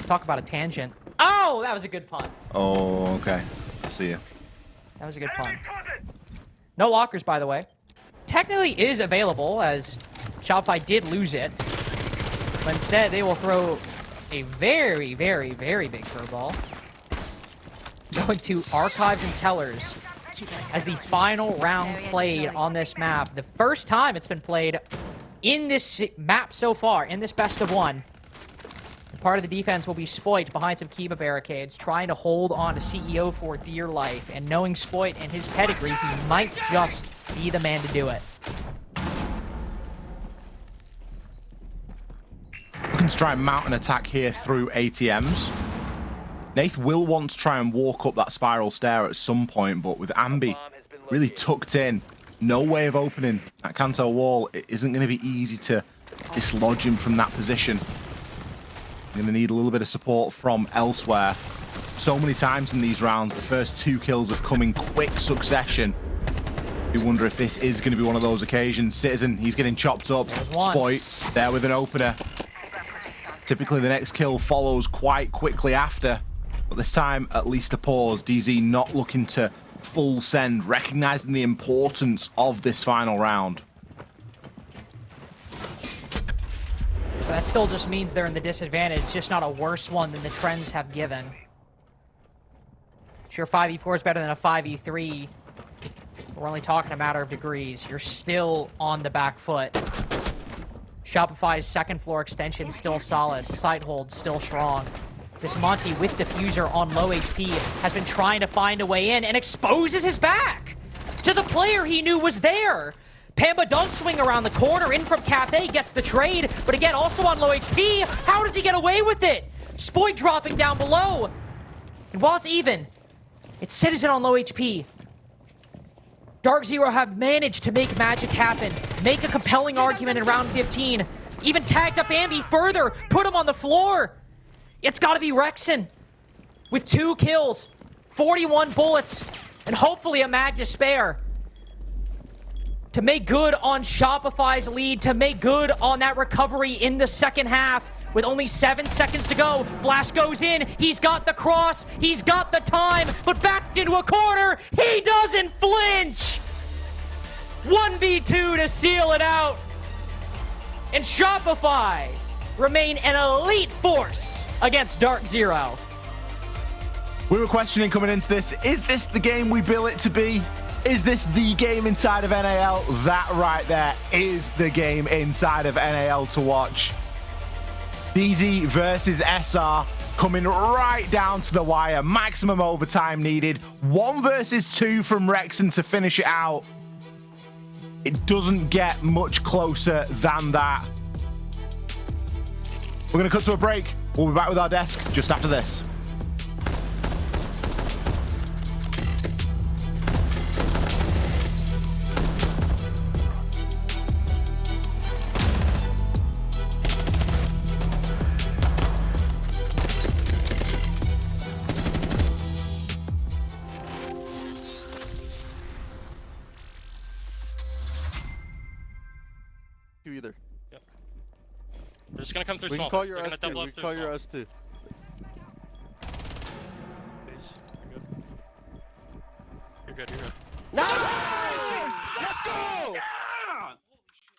Talk about a tangent. Oh, that was a good pun. Oh, okay. I see you. That was a good pun. No lockers, by the way. Technically is available, as Shopify did lose it. But instead, they will throw a very, very, very big curveball. Going to Archives and Tellers as the final round played on this map. The first time it's been played in this map so far, in this best of one. Part of the defense will be Spoit behind some Kiba barricades, trying to hold on to CEO for dear life. And knowing Spoit and his pedigree, he might just be the man to do it. Looking to try and mount an attack here through ATMs. Nath will want to try and walk up that spiral stair at some point, but with Ambi really tucked in, no way of opening that Kanto wall. It isn't going to be easy to dislodge him from that position. Going to need a little bit of support from elsewhere. So many times in these rounds, the first 2 kills have come in quick succession. You wonder if this is going to be one of those occasions. Citizen, he's getting chopped up. Spoit there with an opener. Typically, the next kill follows quite quickly after. But this time, at least a pause. DZ not looking to full send, recognizing the importance of this final round. But that still just means they're in the disadvantage, just not a worse one than the trends have given. Sure, 5v4 is better than a 5v3. We're only talking a matter of degrees. You're still on the back foot. Shopify's second floor extension still solid. Site hold still strong. This Monty with diffuser on low HP has been trying to find a way in and exposes his back to the player he knew was there. Pamba does swing around the corner, in from Cafe, gets the trade, but again, also on low HP. How does he get away with it? Spoit dropping down below. And while it's even, it's Citizen on low HP. Darkzero have managed to make magic happen, make a compelling argument in round 15, even tagged up Ambi further, put him on the floor. It's gotta be Rexon with 2 kills, 41 bullets, and hopefully a mag to spare. To make good on Shopify's lead, to make good on that recovery in the second half. With only 7 seconds to go, Flash goes in, he's got the cross, he's got the time, but backed into a corner, he doesn't flinch! 1v2 to seal it out. And Shopify remain an elite force against Darkzero. We were questioning coming into this, is this the game we bill it to be? Is this the game inside of NAL? That right there is the game inside of NAL to watch. DZ versus SR coming right down to the wire. Maximum overtime needed. 1 versus 2 from Rexon to finish it out. It doesn't get much closer than that. We're going to cut to a break. We'll be back with our desk just after this. You either. Yep. We're just gonna come through We small. can call your They're gonna S2. double We up can through call small. your S2. You're good. You're good. Nice! Let's go!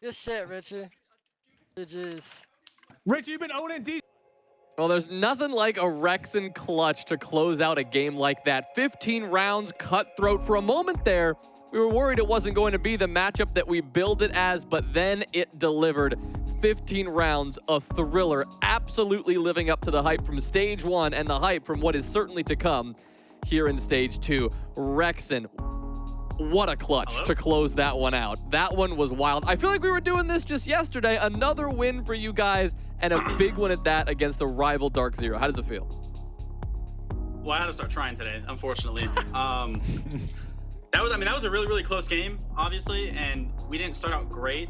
Good shit, Richie. GG's. Richie, you've been owning D. Well, there's nothing like a Rexon clutch to close out a game like that. 15 rounds, cutthroat. For a moment there, we were worried it wasn't going to be the matchup that we billed it as, but then it delivered. 15 rounds, a thriller, absolutely living up to the hype from stage 1 and the hype from what is certainly to come here in stage 2. Rexon, what a clutch to close that one out. That one was wild. I feel like we were doing this just yesterday. Another win for you guys, and a big one at that against the rival Darkzero. How does it feel? Well, I had to start trying today, unfortunately. That was a really, really close game, obviously, and we didn't start out great.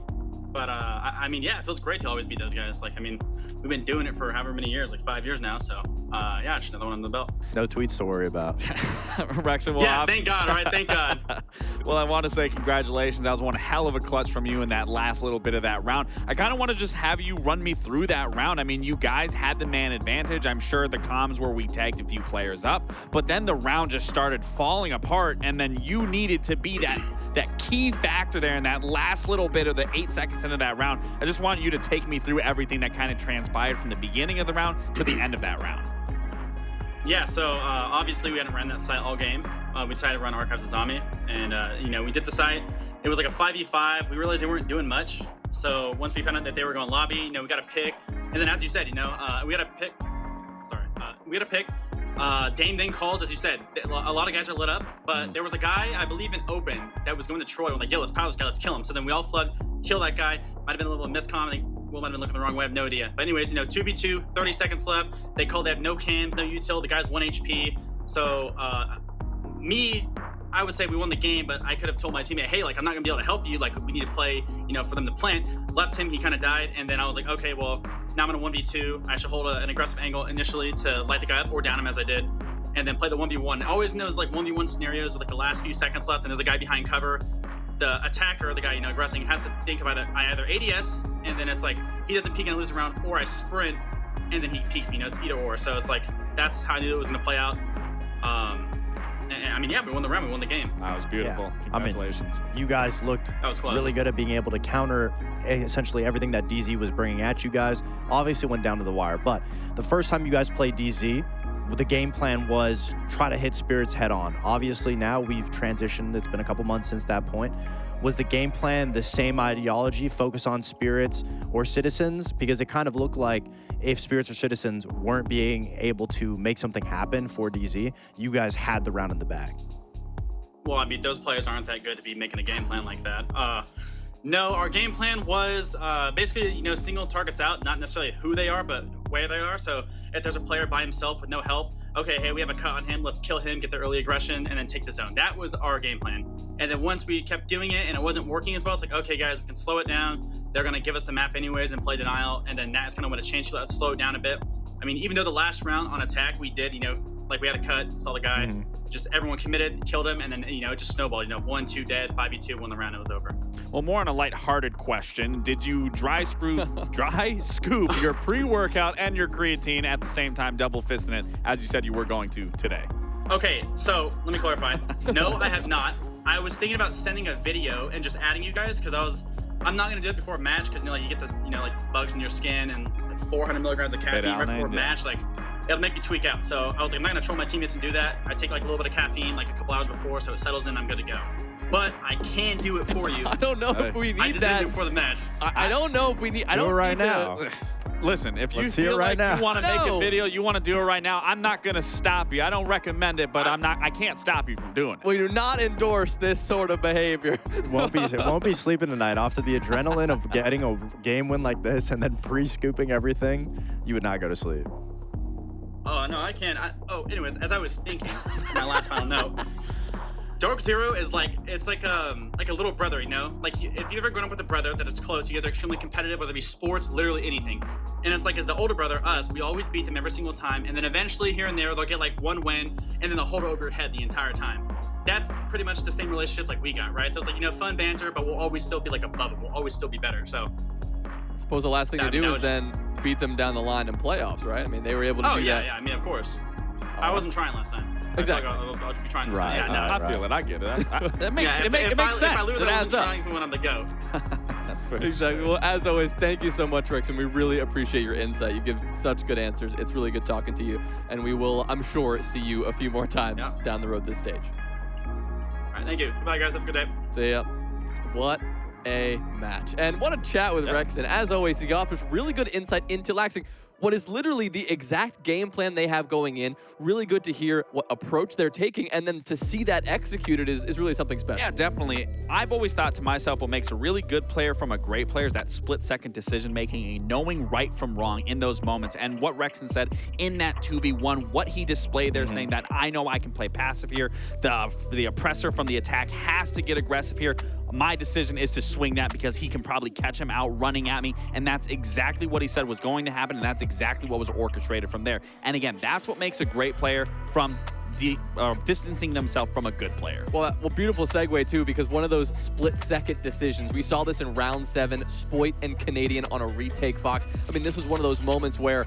But I mean, yeah, it feels great to always beat those guys. Like, I mean, we've been doing it for however many years, like 5 years now. So, yeah, just another one on the belt. No tweets to worry about. Rexon, well, yeah, thank God, all right? Thank God. Well, I want to say congratulations. That was one hell of a clutch from you in that last little bit of that round. I kind of want to just have you run me through that round. I mean, you guys had the man advantage. I'm sure the comms were we tagged a few players up, but then the round just started falling apart, and then you needed to be that key factor there in that last little bit of the 8 seconds into that round. I just want you to take me through everything that kind of transpired from the beginning of the round to the end of that round. Yeah, so obviously we hadn't ran that site all game. We decided to run Archives of Zombie, and you know, we did the site. It was like a 5v5. We realized they weren't doing much. So once we found out that they were going lobby, you know, we got to pick. And then as you said, you know, we got to pick. We got to pick. Dame then calls, as you said. A lot of guys are lit up, but there was a guy, I believe in open, that was going to Troy. We're like, yo, let's power this guy, let's kill him. So then we all flood, kill that guy. Might have been a little miscomm. I think Will might have been looking the wrong way. I have no idea. But anyways, you know, 2v2, 30 seconds left. They call, they have no cams, no util. The guy's 1 HP. So I would say we won the game, but I could have told my teammate, hey, like, I'm not gonna be able to help you. Like, we need to play, you know, for them to plant. Left him, he kind of died. And then I was like, okay, well, now I'm in a 1v2. I should hold an aggressive angle initially to light the guy up or down him as I did. And then play the 1v1. I always know those like 1v1 scenarios with like the last few seconds left and there's a guy behind cover. The attacker, the guy, you know, aggressing, has to think about it. I either ADS, and then it's like, he doesn't peek and I lose a round, or I sprint, and then he peeks me, you know, it's either or. So it's like, that's how I knew it was gonna play out. And I mean, yeah, we won the round, we won the game. That was beautiful. Yeah. Congratulations. I mean, you guys looked really good at being able to counter essentially everything that DZ was bringing at you guys. Obviously went down to the wire, but the first time you guys played DZ, the game plan was try to hit Spirits head on. Obviously now we've transitioned, it's been a couple months since that point. Was the game plan the same ideology, focus on Spirits or Citizens? Because it kind of looked like if Spirits or Citizens weren't being able to make something happen for DZ, you guys had the round in the bag. Well, I mean, those players aren't that good to be making a game plan like that. No, our game plan was basically, you know, single targets out, not necessarily who they are, but where they are. So if there's a player by himself with no help, okay, hey, we have a cut on him, let's kill him, get the early aggression, and then take the zone. That was our game plan. And then once we kept doing it and it wasn't working as well, it's like, okay, guys, we can slow it down. They're going to give us the map anyways and play denial. And then that's kind of when it changed. Let's slow it down a bit. I mean, even though the last round on attack, we did, you know, like we had a cut, saw the guy, just everyone committed, killed him, and then, you know, it just snowballed. You know, 1, 2 dead, 5v2, won the round, it was over. Well, more on a lighthearted question. Did you dry scoop your pre-workout and your creatine at the same time, double fisting it, as you said you were going to today? Okay, so let me clarify. No, I have not. I was thinking about sending a video and just adding you guys because I'm not gonna do it before a match because, you know, like you get this, you know, like bugs in your skin and 400 milligrams of caffeine right before a match, like it'll make me tweak out. So I was like, I'm not gonna troll my teammates and do that. I take like a little bit of caffeine like a couple hours before so it settles in, I'm good to go. But I can do it for you. I don't know if we need I just that. did it before the match. I don't know if we need. I don't do it right now. Listen, if you feel like you want to make a video, you want to do it right now, I'm not going to stop you. I don't recommend it, but I can't stop you from doing it. We do not endorse this sort of behavior. won't be sleeping tonight. After the adrenaline of getting a game win like this and then pre-scooping everything, you would not go to sleep. Oh, no, I can't. Anyways, as I was thinking, my last final note, Darkzero is like, it's like a little brother, you know? Like, if you've ever grown up with a brother that is close, you guys are extremely competitive, whether it be sports, literally anything. And it's like, as the older brother, us, we always beat them every single time. And then eventually, here and there, they'll get like one win, and then they'll hold it over your head the entire time. That's pretty much the same relationship like we got, right? So it's like, you know, fun banter, but we'll always still be like above it. We'll always still be better, so. I suppose the last thing to do is then beat them down the line in playoffs, right? I mean, they were able to do that. Oh, yeah, I mean, of course. I wasn't trying last time. Exactly. I'll just be trying this Right, time. Yeah, no, I feel it. I get it. That makes yeah, it makes sense. If I lose, It I adds wasn't up. trying when I'm the go. Exactly. Well, as always, thank you so much, Rex, and we really appreciate your insight. You give such good answers. It's really good talking to you, and we will, I'm sure, see you a few more times down the road this stage. All right, thank you. Goodbye, guys. Have a good day. See ya. What a match. And what a chat with Rex. And as always, he offers really good insight into Laxing. What is literally the exact game plan they have going in. Really good to hear what approach they're taking, and then to see that executed is really something special. Yeah, definitely. I've always thought to myself what makes a really good player from a great player is that split-second decision-making and knowing right from wrong in those moments. And what Rexon said in that 2v1, what he displayed there, saying that I know I can play passive here. The oppressor from the attack has to get aggressive here. My decision is to swing that because he can probably catch him out running at me, and that's exactly what he said was going to happen, and that's exactly what was orchestrated from there. And again, that's what makes a great player from distancing themselves from a good player. Well, beautiful segue too, because one of those split-second decisions, we saw this in round 7, Spoit and Canadian on a retake Fox. I mean, this was one of those moments where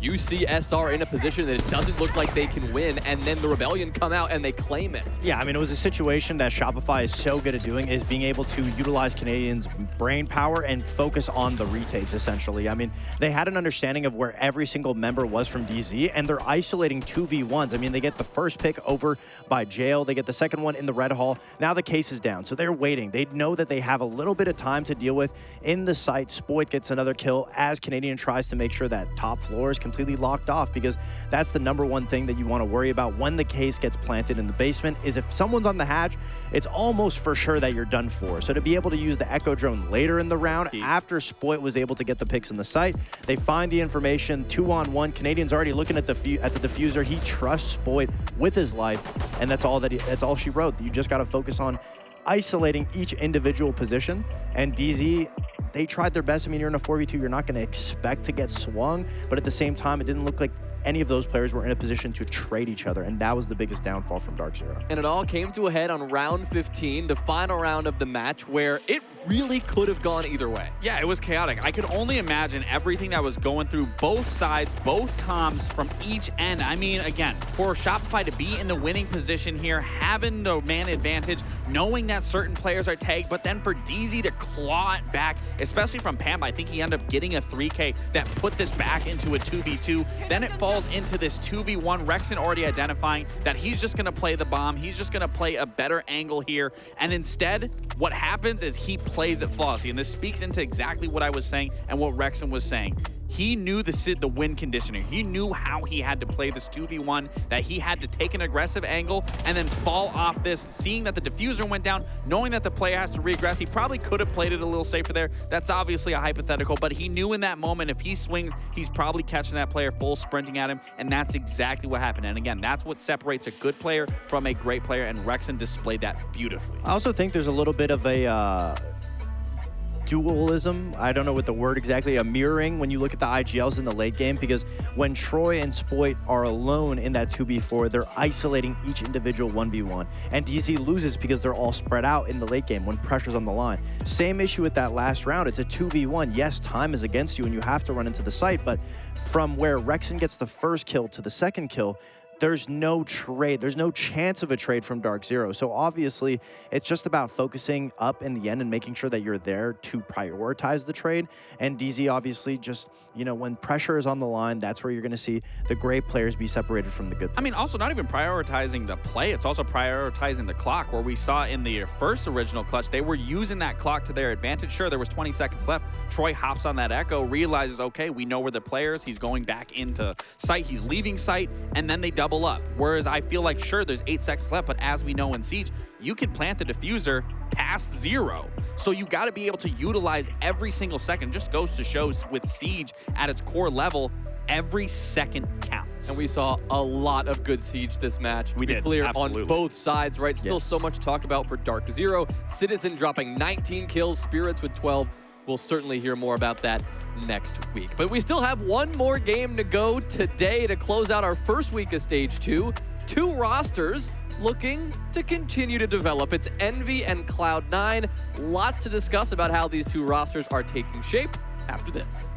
you see SR in a position that it doesn't look like they can win, and then the Rebellion come out and they claim it. Yeah, I mean, it was a situation that Shopify is so good at doing, is being able to utilize Canadians' brain power and focus on the retakes, essentially. I mean, they had an understanding of where every single member was from DZ, and they're isolating 2v1s. I mean, they get the first pick over by Jail. They get the second one in the Red Hall. Now the case is down, so they're waiting. They know that they have a little bit of time to deal with. In the site, Spoit gets another kill as Canadian tries to make sure that top floor is completely locked off, because that's the number one thing that you want to worry about when the case gets planted in the basement, is if someone's on the hatch, it's almost for sure that you're done for. So to be able to use the Echo Drone later in the round, after Spoit was able to get the picks in the site, they find the information, 2-on-1. Canadian's already looking at the diffuser. He trusts Spoit with his life, and that's all she wrote. You just got to focus on isolating each individual position, and DZ, they tried their best. I mean, you're in a 4v2, you're not going to expect to get swung, but at the same time, it didn't look like any of those players were in a position to trade each other, and that was the biggest downfall from Darkzero. And it all came to a head on round 15, the final round of the match, where it really could have gone either way. Yeah, it was chaotic. I could only imagine everything that was going through both sides, both comms from each end. I mean, again, for Shopify to be in the winning position here, having the man advantage, knowing that certain players are tagged, but then for DZ to claw it back, especially from Pam, I think he ended up getting a 3K that put this back into a 2v2. Then it falls into this 2v1. Rexon already identifying that he's just going to play the bomb. He's just going to play a better angle here. And instead, what happens is he plays it flawlessly. And this speaks into exactly what I was saying and what Rexon was saying. He knew the win conditioning. He knew how he had to play this 2v1, that he had to take an aggressive angle and then fall off this, seeing that the diffuser went down, knowing that the player has to regress. He probably could have played it a little safer there. That's obviously a hypothetical, but he knew in that moment if he swings, he's probably catching that player full sprinting at him, and that's exactly what happened. And again, that's what separates a good player from a great player, and Rexon displayed that beautifully. I also think there's a little bit of a dualism, I don't know what the word exactly, a mirroring when you look at the IGLs in the late game, because when Troy and Spoit are alone in that 2v4, they're isolating each individual 1v1, and DZ loses because they're all spread out in the late game when pressure's on the line. Same issue with that last round. It's a 2v1. Yes, time is against you and you have to run into the site, but from where Rexon gets the first kill to the second kill, there's no trade. There's no chance of a trade from Darkzero. So obviously, it's just about focusing up in the end and making sure that you're there to prioritize the trade. And DZ obviously just, you know, when pressure is on the line, that's where you're going to see the great players be separated from the good players. I mean, also not even prioritizing the play, it's also prioritizing the clock, where we saw in the first original clutch, they were using that clock to their advantage. Sure, there was 20 seconds left. Troy hops on that Echo, realizes, okay, we know where the player is. He's going back into site. He's leaving site, and then they double up. Whereas I feel like, sure, there's 8 seconds left, but as we know in Siege, you can plant the diffuser past 0. So you got to be able to utilize every single second. Just goes to show with Siege at its core level, every second counts. And we saw a lot of good Siege this match. We did, clear absolutely. On both sides, right? Still so much to talk about for Darkzero. Citizen dropping 19 kills, Spirits with 12. We'll certainly hear more about that next week. But we still have one more game to go today to close out our first week of Stage 2. 2 rosters looking to continue to develop. It's Envy and Cloud9. Lots to discuss about how these 2 rosters are taking shape after this.